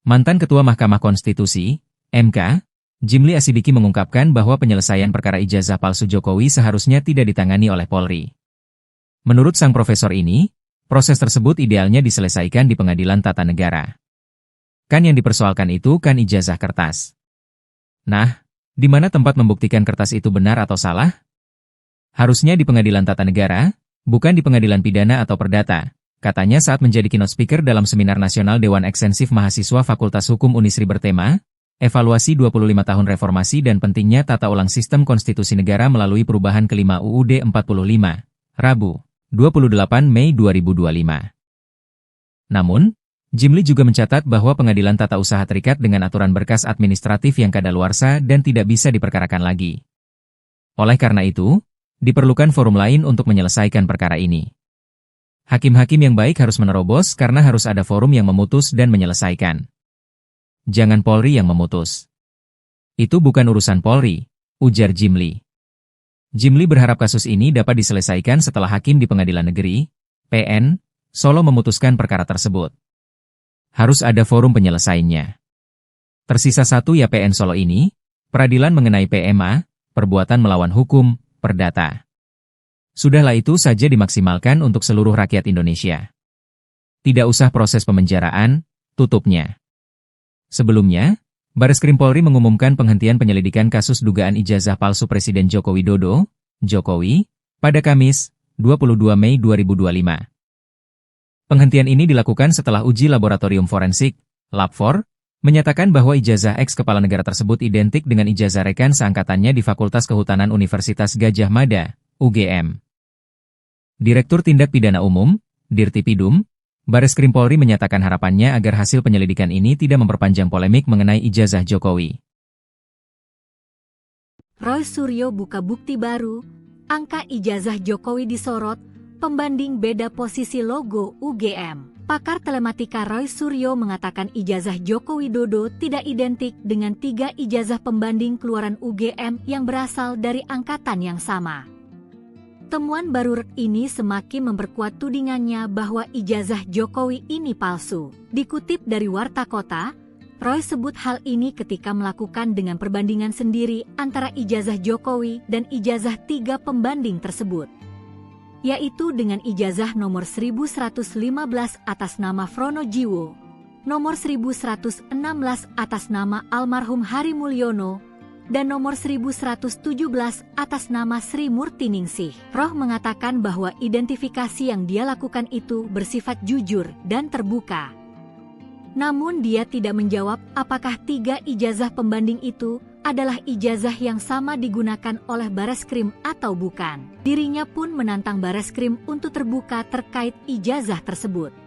Mantan Ketua Mahkamah Konstitusi, MK, Jimli Asidiki mengungkapkan bahwa penyelesaian perkara ijazah palsu Jokowi seharusnya tidak ditangani oleh Polri. Menurut sang profesor ini, proses tersebut idealnya diselesaikan di Pengadilan Tata Negara. Kan yang dipersoalkan itu kan ijazah kertas. Nah, di mana tempat membuktikan kertas itu benar atau salah? Harusnya di Pengadilan Tata Negara, bukan di Pengadilan Pidana atau Perdata, katanya saat menjadi keynote speaker dalam Seminar Nasional Dewan Eksensif Mahasiswa Fakultas Hukum Unisri bertema, Evaluasi 25 tahun reformasi dan pentingnya tata ulang sistem konstitusi negara melalui perubahan kelima UUD 45, Rabu, 28 Mei 2025. Namun, Jimli juga mencatat bahwa pengadilan tata usaha terikat dengan aturan berkas administratif yang kadaluarsa dan tidak bisa diperkarakan lagi. Oleh karena itu, diperlukan forum lain untuk menyelesaikan perkara ini. Hakim-hakim yang baik harus menerobos karena harus ada forum yang memutus dan menyelesaikan. Jangan Polri yang memutus. Itu bukan urusan Polri, ujar Jimli. Jimli berharap kasus ini dapat diselesaikan setelah hakim di Pengadilan Negeri, PN, Solo memutuskan perkara tersebut. Harus ada forum penyelesaiannya. Tersisa satu ya PN Solo ini, peradilan mengenai PMA, perbuatan melawan hukum, perdata. Sudahlah itu saja dimaksimalkan untuk seluruh rakyat Indonesia. Tidak usah proses pemenjaraan, tutupnya. Sebelumnya, Bareskrim Polri mengumumkan penghentian penyelidikan kasus dugaan ijazah palsu Presiden Joko Widodo, Jokowi, pada Kamis, 22 Mei 2025. Penghentian ini dilakukan setelah uji laboratorium forensik, Lab4, menyatakan bahwa ijazah ex-kepala negara tersebut identik dengan ijazah rekan seangkatannya di Fakultas Kehutanan Universitas Gadjah Mada, UGM. Direktur Tindak Pidana Umum, Dirtipidum, Bareskrim Polri menyatakan harapannya agar hasil penyelidikan ini tidak memperpanjang polemik mengenai ijazah Jokowi. Roy Suryo buka bukti baru, angka ijazah Jokowi disorot, pembanding beda posisi logo UGM. Pakar telematika Roy Suryo mengatakan ijazah Joko Widodo tidak identik dengan 3 ijazah pembanding keluaran UGM yang berasal dari angkatan yang sama. Temuan baru ini semakin memperkuat tudingannya bahwa ijazah Jokowi ini palsu. Dikutip dari Warta Kota, Roy sebut hal ini ketika melakukan dengan perbandingan sendiri antara ijazah Jokowi dan ijazah 3 pembanding tersebut, yaitu dengan ijazah nomor 1115 atas nama Frono Jiwo, nomor 1116 atas nama almarhum Hari Mulyono, dan nomor 1117 atas nama Sri Murtiningsih. Roh mengatakan bahwa identifikasi yang dia lakukan itu bersifat jujur dan terbuka. Namun dia tidak menjawab apakah 3 ijazah pembanding itu adalah ijazah yang sama digunakan oleh Bareskrim atau bukan. Dirinya pun menantang Bareskrim untuk terbuka terkait ijazah tersebut.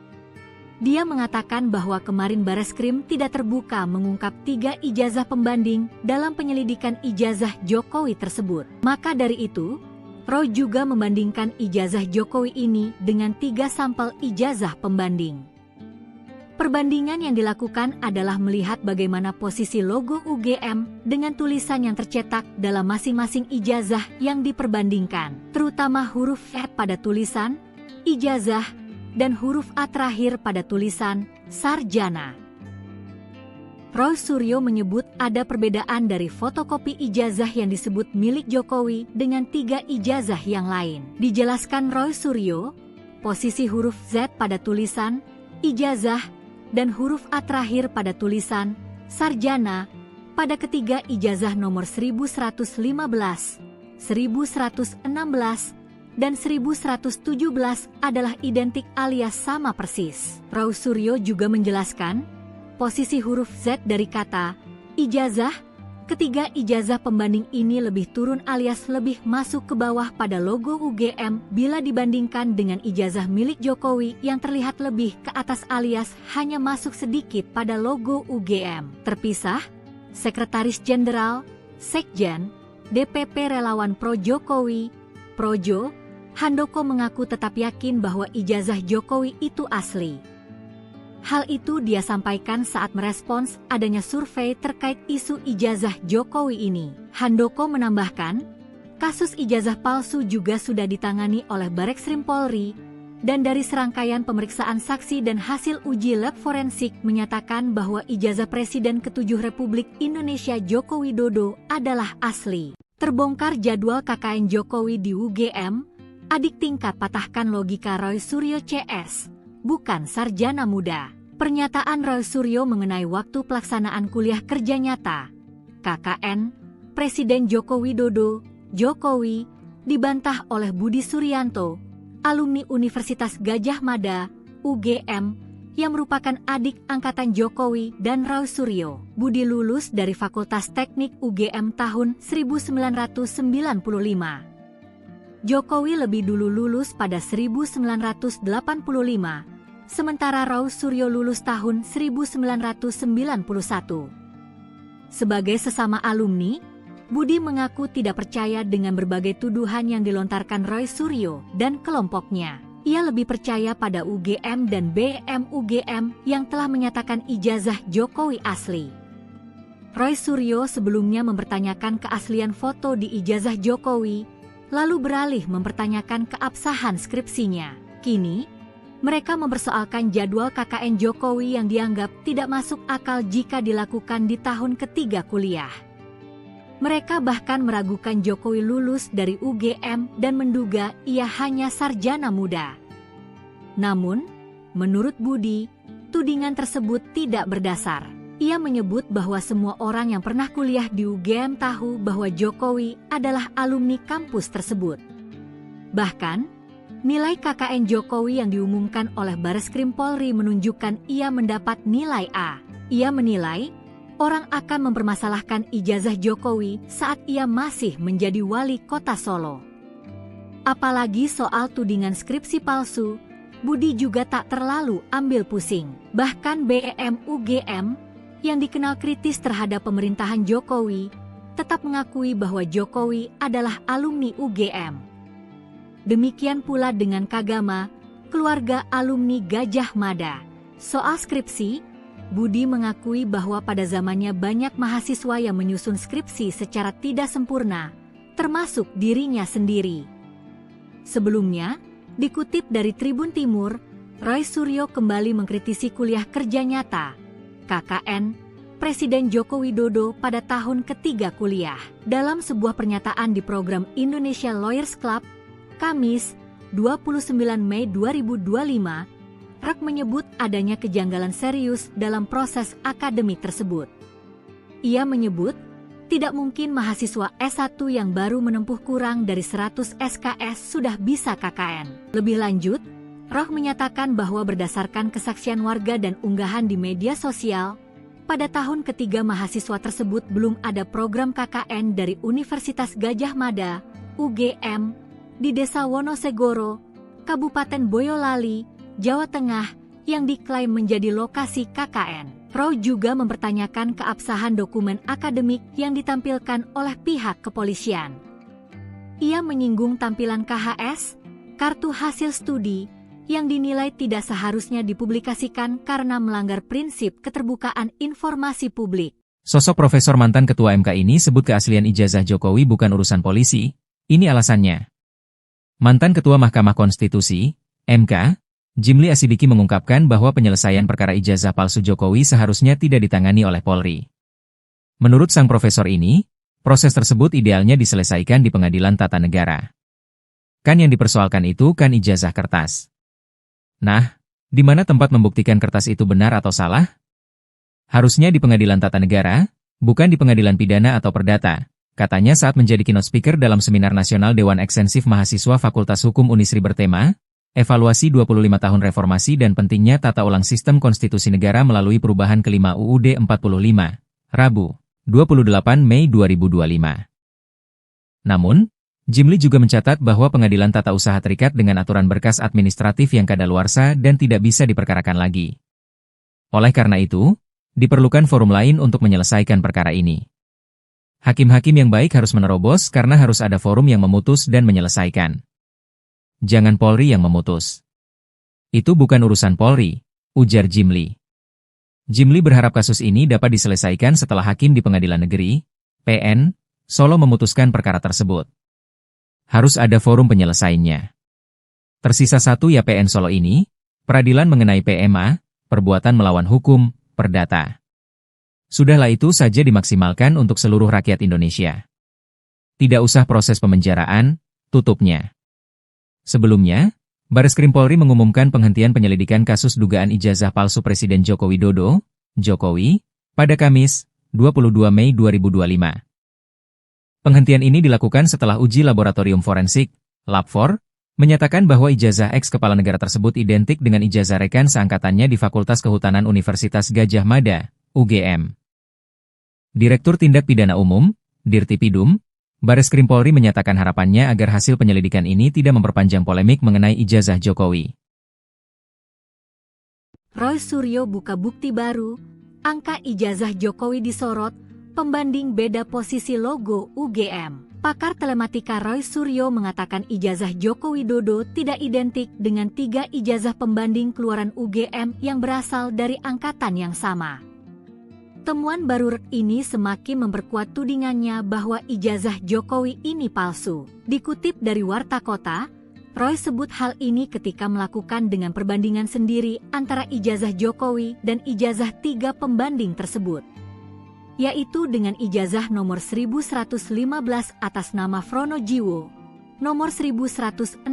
Dia mengatakan bahwa kemarin Bareskrim tidak terbuka mengungkap 3 ijazah pembanding dalam penyelidikan ijazah Jokowi tersebut. Maka dari itu, Roy juga membandingkan ijazah Jokowi ini dengan 3 sampel ijazah pembanding. Perbandingan yang dilakukan adalah melihat bagaimana posisi logo UGM dengan tulisan yang tercetak dalam masing-masing ijazah yang diperbandingkan, terutama huruf F pada tulisan ijazah dan huruf A terakhir pada tulisan sarjana. Roy Suryo menyebut ada perbedaan dari fotokopi ijazah yang disebut milik Jokowi dengan 3 ijazah yang lain. Dijelaskan Roy Suryo, posisi huruf Z pada tulisan ijazah dan huruf A terakhir pada tulisan sarjana pada ketiga ijazah nomor 1115, 1116, dan 1117 adalah identik alias sama persis. Roy Suryo juga menjelaskan, posisi huruf Z dari kata ijazah, ketiga ijazah pembanding ini lebih turun alias lebih masuk ke bawah pada logo UGM bila dibandingkan dengan ijazah milik Jokowi yang terlihat lebih ke atas alias hanya masuk sedikit pada logo UGM. Terpisah, Sekretaris Jenderal, Sekjen, DPP Relawan Pro Jokowi, Projo, Handoko mengaku tetap yakin bahwa ijazah Jokowi itu asli. Hal itu dia sampaikan saat merespons adanya survei terkait isu ijazah Jokowi ini. Handoko menambahkan, kasus ijazah palsu juga sudah ditangani oleh Bareskrim Polri dan dari serangkaian pemeriksaan saksi dan hasil uji lab forensik menyatakan bahwa ijazah Presiden ke-7 Republik Indonesia Joko Widodo adalah asli. Terbongkar jadwal KKN Jokowi di UGM, adik tingkat patahkan logika Roy Suryo CS, bukan sarjana muda. Pernyataan Roy Suryo mengenai waktu pelaksanaan kuliah kerja nyata, KKN, Presiden Joko Widodo, Jokowi, dibantah oleh Budi Suryanto, alumni Universitas Gadjah Mada, UGM, yang merupakan adik angkatan Jokowi dan Roy Suryo. Budi lulus dari Fakultas Teknik UGM tahun 1995. Jokowi lebih dulu lulus pada 1985, sementara Roy Suryo lulus tahun 1991. Sebagai sesama alumni, Budi mengaku tidak percaya dengan berbagai tuduhan yang dilontarkan Roy Suryo dan kelompoknya. Ia lebih percaya pada UGM dan BEM UGM yang telah menyatakan ijazah Jokowi asli. Roy Suryo sebelumnya mempertanyakan keaslian foto di ijazah Jokowi, lalu beralih mempertanyakan keabsahan skripsinya. Kini, mereka mempersoalkan jadwal KKN Jokowi yang dianggap tidak masuk akal jika dilakukan di tahun ketiga kuliah. Mereka bahkan meragukan Jokowi lulus dari UGM dan menduga ia hanya sarjana muda. Namun, menurut Budi, tudingan tersebut tidak berdasar. Ia menyebut bahwa semua orang yang pernah kuliah di UGM tahu bahwa Jokowi adalah alumni kampus tersebut. Bahkan, nilai KKN Jokowi yang diumumkan oleh Bareskrim Polri menunjukkan ia mendapat nilai A. Ia menilai orang akan mempermasalahkan ijazah Jokowi saat ia masih menjadi wali kota Solo. Apalagi soal tudingan skripsi palsu, Budi juga tak terlalu ambil pusing. Bahkan BEM UGM, yang dikenal kritis terhadap pemerintahan Jokowi, tetap mengakui bahwa Jokowi adalah alumni UGM. Demikian pula dengan Kagama, keluarga alumni Gadjah Mada. Soal skripsi, Budi mengakui bahwa pada zamannya banyak mahasiswa yang menyusun skripsi secara tidak sempurna, termasuk dirinya sendiri. Sebelumnya, dikutip dari Tribun Timur, Roy Suryo kembali mengkritisi kuliah kerja nyata, KKN, Presiden Joko Widodo pada tahun ketiga kuliah. Dalam sebuah pernyataan di program Indonesia Lawyers Club, Kamis, 29 Mei 2025, Rock menyebut adanya kejanggalan serius dalam proses akademik tersebut. Ia menyebut, tidak mungkin mahasiswa S1 yang baru menempuh kurang dari 100 SKS sudah bisa KKN. Lebih lanjut, Rock menyatakan bahwa berdasarkan kesaksian warga dan unggahan di media sosial, pada tahun ketiga mahasiswa tersebut belum ada program KKN dari Universitas Gadjah Mada, UGM, di Desa Wonosegoro, Kabupaten Boyolali, Jawa Tengah, yang diklaim menjadi lokasi KKN. Roy juga mempertanyakan keabsahan dokumen akademik yang ditampilkan oleh pihak kepolisian. Ia menyinggung tampilan KHS, kartu hasil studi, yang dinilai tidak seharusnya dipublikasikan karena melanggar prinsip keterbukaan informasi publik. Sosok Profesor mantan Ketua MK ini sebut keaslian ijazah Jokowi bukan urusan polisi. Ini alasannya. Mantan Ketua Mahkamah Konstitusi, MK, Jimli Asidiki mengungkapkan bahwa penyelesaian perkara ijazah palsu Jokowi seharusnya tidak ditangani oleh Polri. Menurut sang profesor ini, proses tersebut idealnya diselesaikan di Pengadilan Tata Negara. Kan yang dipersoalkan itu kan ijazah kertas. Nah, di mana tempat membuktikan kertas itu benar atau salah? Harusnya di Pengadilan Tata Negara, bukan di Pengadilan Pidana atau Perdata, katanya saat menjadi keynote speaker dalam Seminar Nasional Dewan Eksensif Mahasiswa Fakultas Hukum Unisri bertema, Evaluasi 25 tahun reformasi dan pentingnya tata ulang sistem konstitusi negara melalui perubahan kelima UUD 45, Rabu, 28 Mei 2025. Namun, Jimli juga mencatat bahwa pengadilan tata usaha terikat dengan aturan berkas administratif yang kadaluarsa dan tidak bisa diperkarakan lagi. Oleh karena itu, diperlukan forum lain untuk menyelesaikan perkara ini. Hakim-hakim yang baik harus menerobos karena harus ada forum yang memutus dan menyelesaikan. Jangan Polri yang memutus. Itu bukan urusan Polri, ujar Jimli. Jimli berharap kasus ini dapat diselesaikan setelah hakim di Pengadilan Negeri, PN, Solo memutuskan perkara tersebut. Harus ada forum penyelesaiannya. Tersisa 1 YPN Solo ini, peradilan mengenai PMA, perbuatan melawan hukum, perdata. Sudahlah itu saja dimaksimalkan untuk seluruh rakyat Indonesia. Tidak usah proses pemenjaraan, tutupnya. Sebelumnya, Bareskrim Polri mengumumkan penghentian penyelidikan kasus dugaan ijazah palsu Presiden Joko Widodo, Jokowi, pada Kamis, 22 Mei 2025. Penghentian ini dilakukan setelah uji laboratorium forensik, Lab4, menyatakan bahwa ijazah ex-kepala negara tersebut identik dengan ijazah rekan seangkatannya di Fakultas Kehutanan Universitas Gadjah Mada, UGM. Direktur Tindak Pidana Umum, Dirtipidum, Bareskrim Polri menyatakan harapannya agar hasil penyelidikan ini tidak memperpanjang polemik mengenai ijazah Jokowi. Roy Suryo buka bukti baru, angka ijazah Jokowi disorot, pembanding beda posisi logo UGM. Pakar telematika Roy Suryo mengatakan ijazah Joko Widodo tidak identik dengan 3 ijazah pembanding keluaran UGM yang berasal dari angkatan yang sama. Temuan baru ini semakin memperkuat tudingannya bahwa ijazah Jokowi ini palsu. Dikutip dari Warta Kota, Roy sebut hal ini ketika melakukan dengan perbandingan sendiri antara ijazah Jokowi dan ijazah 3 pembanding tersebut, yaitu dengan ijazah nomor 1115 atas nama Frono Jiwo, nomor 1116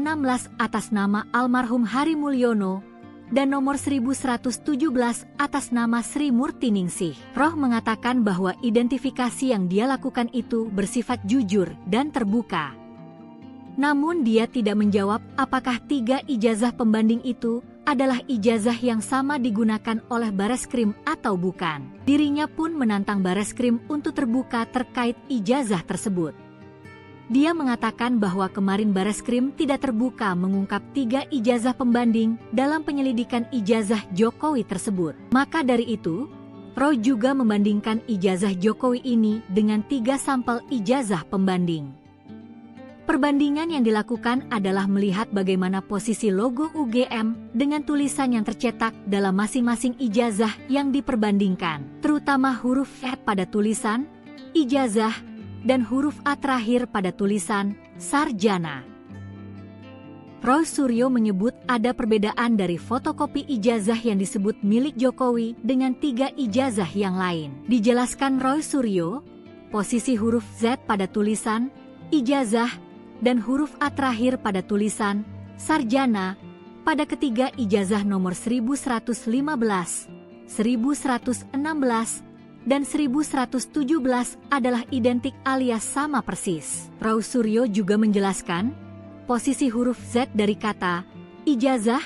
atas nama almarhum Hari Mulyono, dan nomor 1117 atas nama Sri Murtiningsih. Roh mengatakan bahwa identifikasi yang dia lakukan itu bersifat jujur dan terbuka. Namun dia tidak menjawab apakah 3 ijazah pembanding itu adalah ijazah yang sama digunakan oleh Bareskrim atau bukan. Dirinya pun menantang Bareskrim untuk terbuka terkait ijazah tersebut. Dia mengatakan bahwa kemarin Bareskrim tidak terbuka mengungkap 3 ijazah pembanding dalam penyelidikan ijazah Jokowi tersebut. Maka dari itu, Roy juga membandingkan ijazah Jokowi ini dengan 3 sampel ijazah pembanding. Perbandingan yang dilakukan adalah melihat bagaimana posisi logo UGM dengan tulisan yang tercetak dalam masing-masing ijazah yang diperbandingkan, terutama huruf F pada tulisan ijazah dan huruf A terakhir pada tulisan sarjana. Roy Suryo menyebut ada perbedaan dari fotokopi ijazah yang disebut milik Jokowi dengan 3 ijazah yang lain. Dijelaskan Roy Suryo, posisi huruf Z pada tulisan ijazah dan huruf A terakhir pada tulisan sarjana pada ketiga ijazah nomor 1115, 1116, dan 1117 adalah identik alias sama persis. Roy Suryo juga menjelaskan posisi huruf Z dari kata ijazah.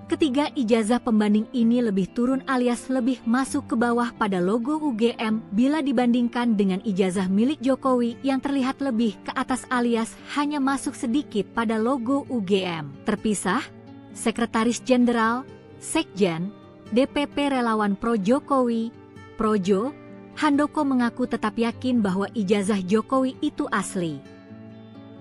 Ketiga ijazah pembanding ini lebih turun alias lebih masuk ke bawah pada logo UGM bila dibandingkan dengan ijazah milik Jokowi yang terlihat lebih ke atas alias hanya masuk sedikit pada logo UGM. Terpisah, Sekretaris Jenderal, Sekjen, DPP Relawan Pro Jokowi, Projo, Handoko mengaku tetap yakin bahwa ijazah Jokowi itu asli.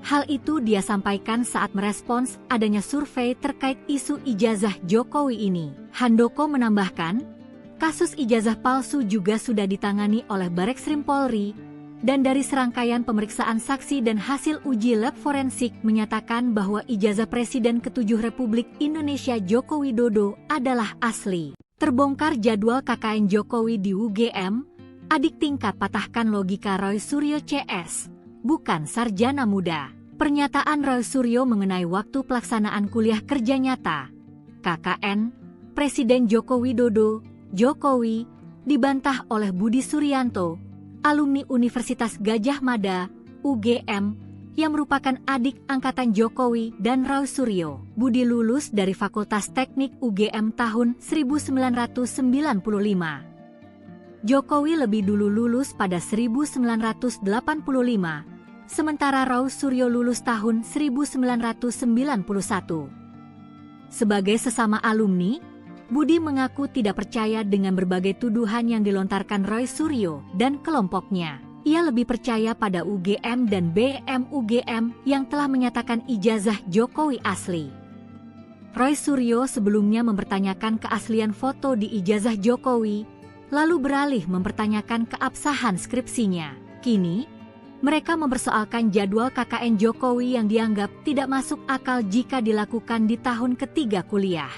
Hal itu dia sampaikan saat merespons adanya survei terkait isu ijazah Jokowi ini. Handoko menambahkan, kasus ijazah palsu juga sudah ditangani oleh Bareskrim Polri, dan dari serangkaian pemeriksaan saksi dan hasil uji lab forensik menyatakan bahwa ijazah Presiden ke-7 Republik Indonesia Joko Widodo adalah asli. Terbongkar jadwal KKN Jokowi di UGM, adik tingkat patahkan logika Roy Suryo CS, bukan sarjana muda. Pernyataan Roy Suryo mengenai waktu pelaksanaan kuliah kerja nyata KKN Presiden Joko Widodo, Jokowi, dibantah oleh Budi Suryanto, alumni Universitas Gadjah Mada, UGM, yang merupakan adik angkatan Jokowi dan Roy Suryo. Budi lulus dari Fakultas Teknik UGM tahun 1995. Jokowi lebih dulu lulus pada 1985. Sementara Roy Suryo lulus tahun 1991. Sebagai sesama alumni, Budi mengaku tidak percaya dengan berbagai tuduhan yang dilontarkan Roy Suryo dan kelompoknya. Ia lebih percaya pada UGM dan BEM UGM yang telah menyatakan ijazah Jokowi asli. Roy Suryo sebelumnya mempertanyakan keaslian foto di ijazah Jokowi, lalu beralih mempertanyakan keabsahan skripsinya. Kini, Mereka mempersoalkan jadwal KKN Jokowi yang dianggap tidak masuk akal jika dilakukan di tahun ketiga kuliah.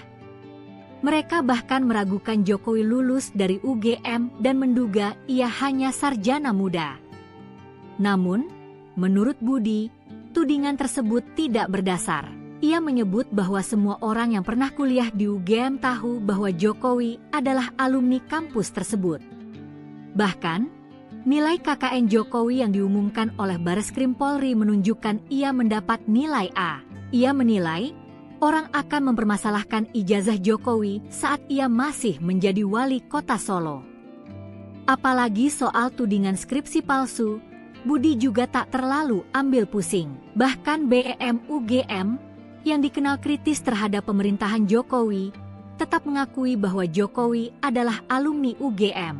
Mereka bahkan meragukan Jokowi lulus dari UGM dan menduga ia hanya sarjana muda. Namun, menurut Budi, tudingan tersebut tidak berdasar. Ia menyebut bahwa semua orang yang pernah kuliah di UGM tahu bahwa Jokowi adalah alumni kampus tersebut. Bahkan, nilai KKN Jokowi yang diumumkan oleh Bareskrim Polri menunjukkan ia mendapat nilai A. Ia menilai, orang akan mempermasalahkan ijazah Jokowi saat ia masih menjadi wali kota Solo. Apalagi soal tudingan skripsi palsu, Budi juga tak terlalu ambil pusing. Bahkan BEM UGM, yang dikenal kritis terhadap pemerintahan Jokowi, tetap mengakui bahwa Jokowi adalah alumni UGM.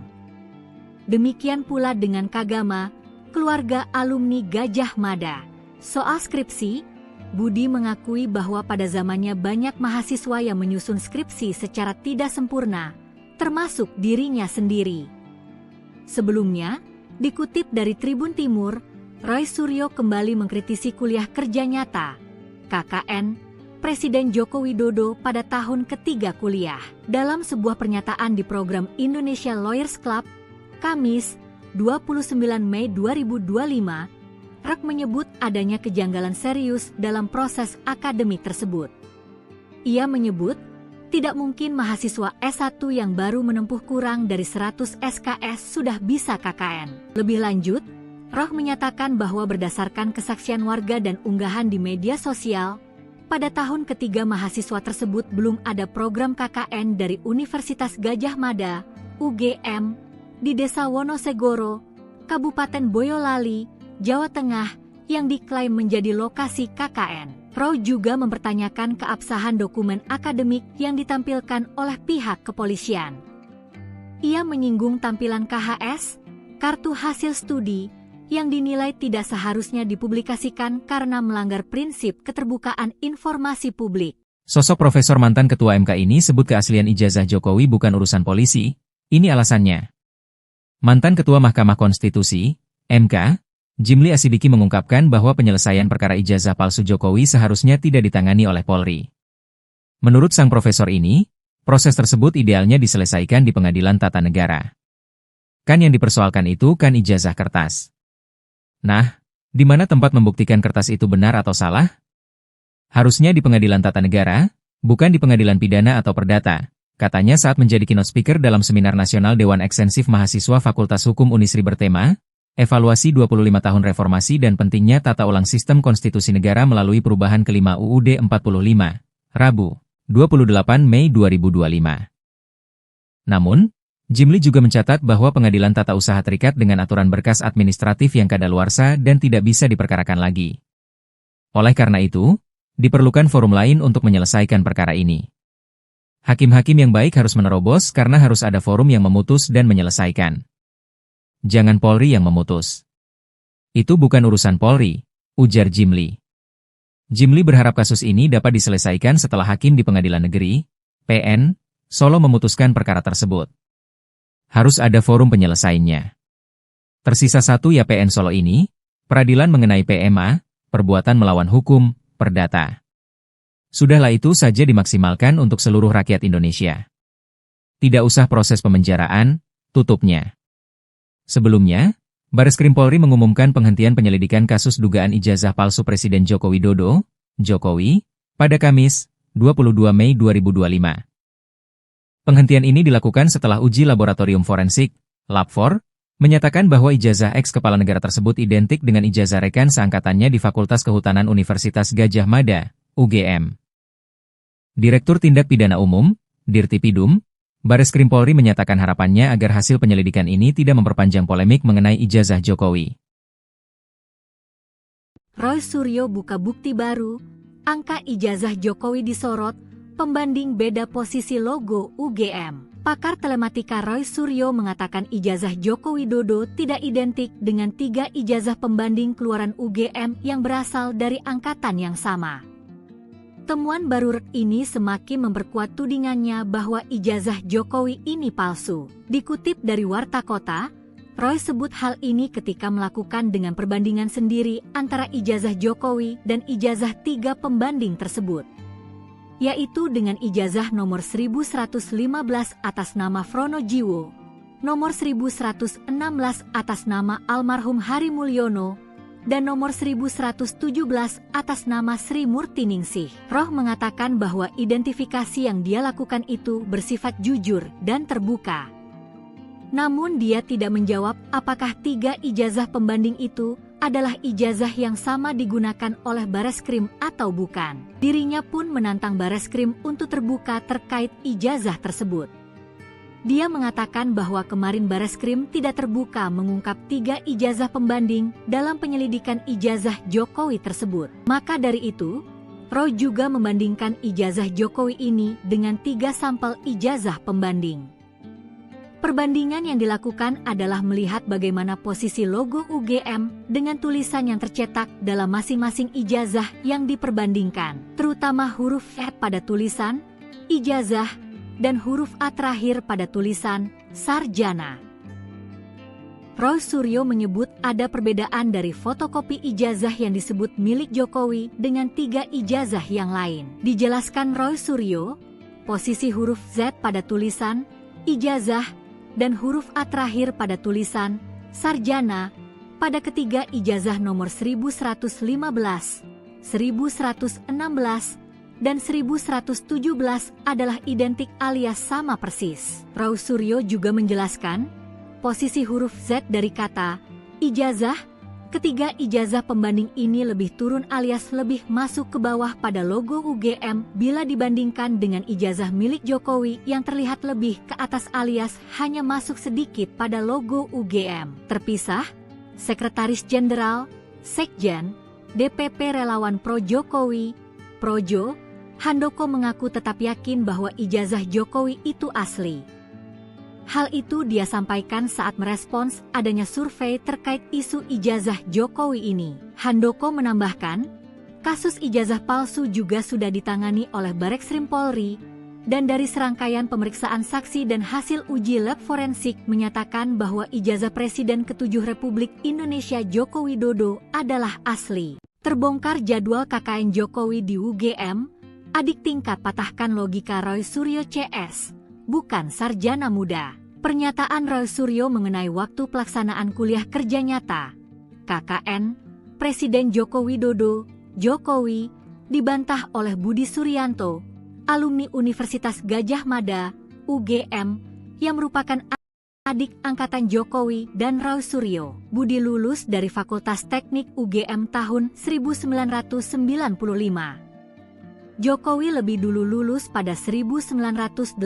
Demikian pula dengan Kagama, keluarga alumni Gajah Mada. Soal skripsi, Budi mengakui bahwa pada zamannya banyak mahasiswa yang menyusun skripsi secara tidak sempurna, termasuk dirinya sendiri. Sebelumnya, dikutip dari Tribun Timur, Roy Suryo kembali mengkritisi kuliah kerja nyata KKN Presiden Joko Widodo pada tahun ketiga kuliah. Dalam sebuah pernyataan di program Indonesia Lawyers Club, Kamis, 29 Mei 2025, Rock menyebut adanya kejanggalan serius dalam proses akademik tersebut. Ia menyebut, tidak mungkin mahasiswa S1 yang baru menempuh kurang dari 100 SKS sudah bisa KKN. Lebih lanjut, Roh menyatakan bahwa berdasarkan kesaksian warga dan unggahan di media sosial, pada tahun ketiga mahasiswa tersebut belum ada program KKN dari Universitas Gajah Mada, UGM, di Desa Wonosegoro, Kabupaten Boyolali, Jawa Tengah, yang diklaim menjadi lokasi KKN. Roh juga mempertanyakan keabsahan dokumen akademik yang ditampilkan oleh pihak kepolisian. Ia menyinggung tampilan KHS, kartu hasil studi, yang dinilai tidak seharusnya dipublikasikan karena melanggar prinsip keterbukaan informasi publik. Sosok Profesor mantan Ketua MK ini sebut keaslian ijazah Jokowi bukan urusan polisi. Ini alasannya. Mantan Ketua Mahkamah Konstitusi, MK, Jimli Asidiki mengungkapkan bahwa penyelesaian perkara ijazah palsu Jokowi seharusnya tidak ditangani oleh Polri. Menurut sang profesor ini, proses tersebut idealnya diselesaikan di Pengadilan Tata Negara. Kan yang dipersoalkan itu kan ijazah kertas. Nah, di mana tempat membuktikan kertas itu benar atau salah? Harusnya di Pengadilan Tata Negara, bukan di Pengadilan Pidana atau Perdata, katanya saat menjadi keynote speaker dalam Seminar Nasional Dewan Ekstensif Mahasiswa Fakultas Hukum Unisri bertema, Evaluasi 25 tahun Reformasi dan Pentingnya Tata Ulang Sistem Konstitusi Negara melalui Perubahan Kelima UUD 45, Rabu, 28 Mei 2025. Namun, Jimli juga mencatat bahwa Pengadilan Tata Usaha terikat dengan aturan berkas administratif yang kadaluarsa dan tidak bisa diperkarakan lagi. Oleh karena itu, diperlukan forum lain untuk menyelesaikan perkara ini. Hakim-hakim yang baik harus menerobos karena harus ada forum yang memutus dan menyelesaikan. Jangan Polri yang memutus. Itu bukan urusan Polri, ujar Jimli. Jimli berharap kasus ini dapat diselesaikan setelah hakim di Pengadilan Negeri, PN, Solo memutuskan perkara tersebut. Harus ada forum penyelesaiannya. Tersisa satu ya PN Solo ini, peradilan mengenai PMA, perbuatan melawan hukum, perdata. Sudahlah itu saja dimaksimalkan untuk seluruh rakyat Indonesia. Tidak usah proses pemenjaraan, tutupnya. Sebelumnya, Bareskrim Polri mengumumkan penghentian penyelidikan kasus dugaan ijazah palsu Presiden Joko Widodo, Jokowi, pada Kamis, 22 Mei 2025. Penghentian ini dilakukan setelah uji laboratorium forensik, Lab4, menyatakan bahwa ijazah ex-kepala negara tersebut identik dengan ijazah rekan seangkatannya di Fakultas Kehutanan Universitas Gajah Mada, UGM. Direktur Tindak Pidana Umum, Dirtipidum, Bareskrim Polri menyatakan harapannya agar hasil penyelidikan ini tidak memperpanjang polemik mengenai ijazah Jokowi. Roy Suryo buka bukti baru, angka ijazah Jokowi disorot, pembanding beda posisi logo UGM. Pakar telematika Roy Suryo mengatakan ijazah Joko Widodo tidak identik dengan 3 ijazah pembanding keluaran UGM yang berasal dari angkatan yang sama. Temuan baru ini semakin memperkuat tudingannya bahwa ijazah Jokowi ini palsu. Dikutip dari Warta Kota, Roy sebut hal ini ketika melakukan dengan perbandingan sendiri antara ijazah Jokowi dan ijazah 3 pembanding tersebut, yaitu dengan ijazah nomor 1115 atas nama Frono Jiwo, nomor 1116 atas nama almarhum Hari Mulyono, dan nomor 1117 atas nama Sri Murtiningsih. Roh mengatakan bahwa identifikasi yang dia lakukan itu bersifat jujur dan terbuka. Namun dia tidak menjawab apakah 3 ijazah pembanding itu adalah ijazah yang sama digunakan oleh Bareskrim atau bukan. Dirinya pun menantang Bareskrim untuk terbuka terkait ijazah tersebut. Dia mengatakan bahwa kemarin Bareskrim tidak terbuka mengungkap 3 ijazah pembanding dalam penyelidikan ijazah Jokowi tersebut. Maka dari itu, Roy juga membandingkan ijazah Jokowi ini dengan 3 sampel ijazah pembanding. Perbandingan yang dilakukan adalah melihat bagaimana posisi logo UGM dengan tulisan yang tercetak dalam masing-masing ijazah yang diperbandingkan, terutama huruf F pada tulisan ijazah dan huruf A terakhir pada tulisan sarjana. Roy Suryo menyebut ada perbedaan dari fotokopi ijazah yang disebut milik Jokowi dengan 3 ijazah yang lain. Dijelaskan Roy Suryo, posisi huruf Z pada tulisan ijazah dan huruf A terakhir pada tulisan sarjana pada ketiga ijazah nomor 1115, 1116, dan 1117 adalah identik alias sama persis. Roy Suryo juga menjelaskan posisi huruf Z dari kata ijazah. Ketiga ijazah pembanding ini lebih turun alias lebih masuk ke bawah pada logo UGM bila dibandingkan dengan ijazah milik Jokowi yang terlihat lebih ke atas alias hanya masuk sedikit pada logo UGM. Terpisah, Sekretaris Jenderal, Sekjen, DPP Relawan Pro Jokowi, Projo, Handoko mengaku tetap yakin bahwa ijazah Jokowi itu asli. Hal itu dia sampaikan saat merespons adanya survei terkait isu ijazah Jokowi ini. Handoko menambahkan, kasus ijazah palsu juga sudah ditangani oleh Bareskrim Polri, dan dari serangkaian pemeriksaan saksi dan hasil uji lab forensik menyatakan bahwa ijazah Presiden ke-7 Republik Indonesia Joko Widodo adalah asli. Terbongkar jadwal KKN Jokowi di UGM, adik tingkat patahkan logika Roy Suryo CS. Bukan sarjana muda. Pernyataan Roy Suryo mengenai waktu pelaksanaan kuliah kerja nyata KKN Presiden Joko Widodo, Jokowi, dibantah oleh Budi Suryanto, alumni Universitas Gadjah Mada, UGM, yang merupakan adik angkatan Jokowi dan Roy Suryo. Budi lulus dari Fakultas Teknik UGM tahun 1995. Jokowi lebih dulu lulus pada 1985,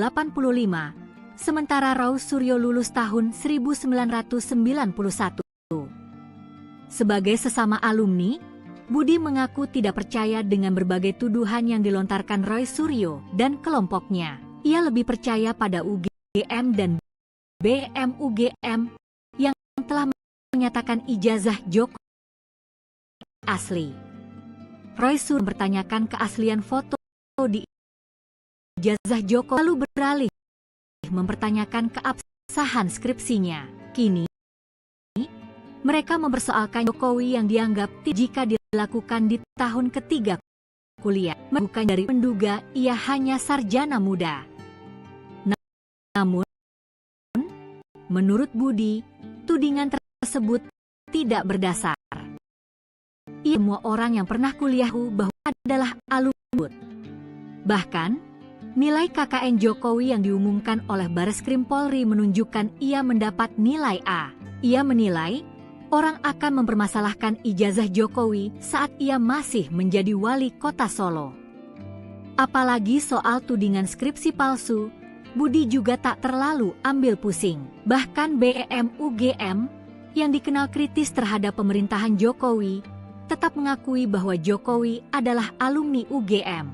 sementara Roy Suryo lulus tahun 1991. Sebagai sesama alumni, Budi mengaku tidak percaya dengan berbagai tuduhan yang dilontarkan Roy Suryo dan kelompoknya. Ia lebih percaya pada UGM dan BM UGM yang telah menyatakan ijazah Jokowi asli. Roy Suryo mempertanyakan keaslian foto di ijazah Jokowi lalu beralih mempertanyakan keabsahan skripsinya. Kini, mereka mempersoalkan Jokowi yang dianggap jika dilakukan di tahun ketiga kuliah, bukan dari menduga ia hanya sarjana muda. Namun, menurut Budi, tudingan tersebut tidak berdasar. Semua orang yang pernah kuliah bahwa adalah alumni. Bahkan, nilai KKN Jokowi yang diumumkan oleh Bareskrim Polri menunjukkan ia mendapat nilai A. Ia menilai, orang akan mempermasalahkan ijazah Jokowi saat ia masih menjadi wali kota Solo. Apalagi soal tudingan skripsi palsu, Budi juga tak terlalu ambil pusing. Bahkan BEM UGM, yang dikenal kritis terhadap pemerintahan Jokowi, tetap mengakui bahwa Jokowi adalah alumni UGM.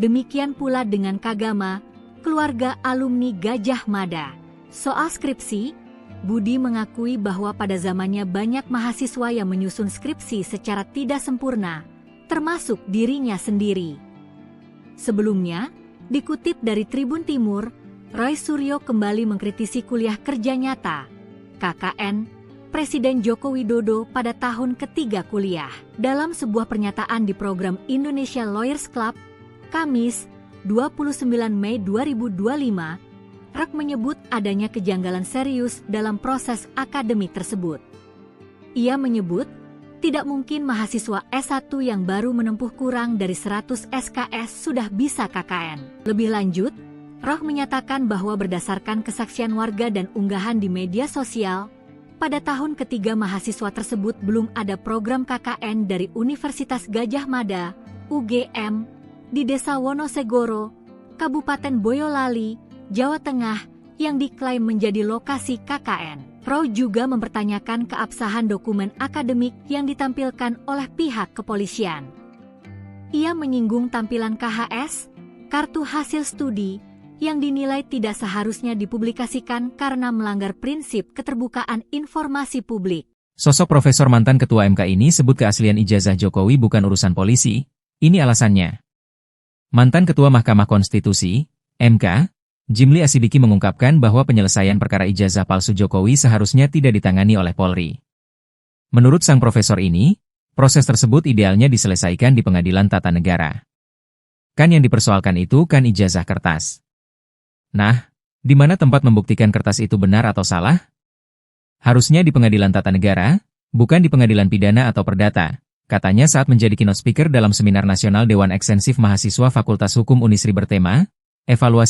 Demikian pula dengan Kagama, keluarga alumni Gadjah Mada. Soal skripsi, Budi mengakui bahwa pada zamannya banyak mahasiswa yang menyusun skripsi secara tidak sempurna, termasuk dirinya sendiri. Sebelumnya, dikutip dari Tribun Timur, Roy Suryo kembali mengkritisi kuliah kerja nyata KKN Presiden Joko Widodo pada tahun ketiga kuliah. Dalam sebuah pernyataan di program Indonesia Lawyers Club, Kamis, 29 Mei 2025, Rock menyebut adanya kejanggalan serius dalam proses akademik tersebut. Ia menyebut, tidak mungkin mahasiswa S1 yang baru menempuh kurang dari 100 SKS sudah bisa KKN. Lebih lanjut, Rock menyatakan bahwa berdasarkan kesaksian warga dan unggahan di media sosial, pada tahun ketiga mahasiswa tersebut belum ada program KKN dari Universitas Gadjah Mada, UGM, di Desa Wonosegoro, Kabupaten Boyolali, Jawa Tengah, yang diklaim menjadi lokasi KKN. Roy juga mempertanyakan keabsahan dokumen akademik yang ditampilkan oleh pihak kepolisian. Ia menyinggung tampilan KHS, kartu hasil studi, yang dinilai tidak seharusnya dipublikasikan karena melanggar prinsip keterbukaan informasi publik. Sosok Profesor mantan Ketua MK ini sebut keaslian ijazah Jokowi bukan urusan polisi. Ini alasannya. Mantan Ketua Mahkamah Konstitusi, MK, Jimli Asidiki mengungkapkan bahwa penyelesaian perkara ijazah palsu Jokowi seharusnya tidak ditangani oleh Polri. Menurut sang profesor ini, proses tersebut idealnya diselesaikan di Pengadilan Tata Negara. Kan yang dipersoalkan itu kan ijazah kertas. Nah, di mana tempat membuktikan kertas itu benar atau salah? Harusnya di Pengadilan Tata Negara, bukan di Pengadilan Pidana atau Perdata, katanya saat menjadi keynote speaker dalam Seminar Nasional Dewan Eksensif Mahasiswa Fakultas Hukum Unisri bertema, Evaluasi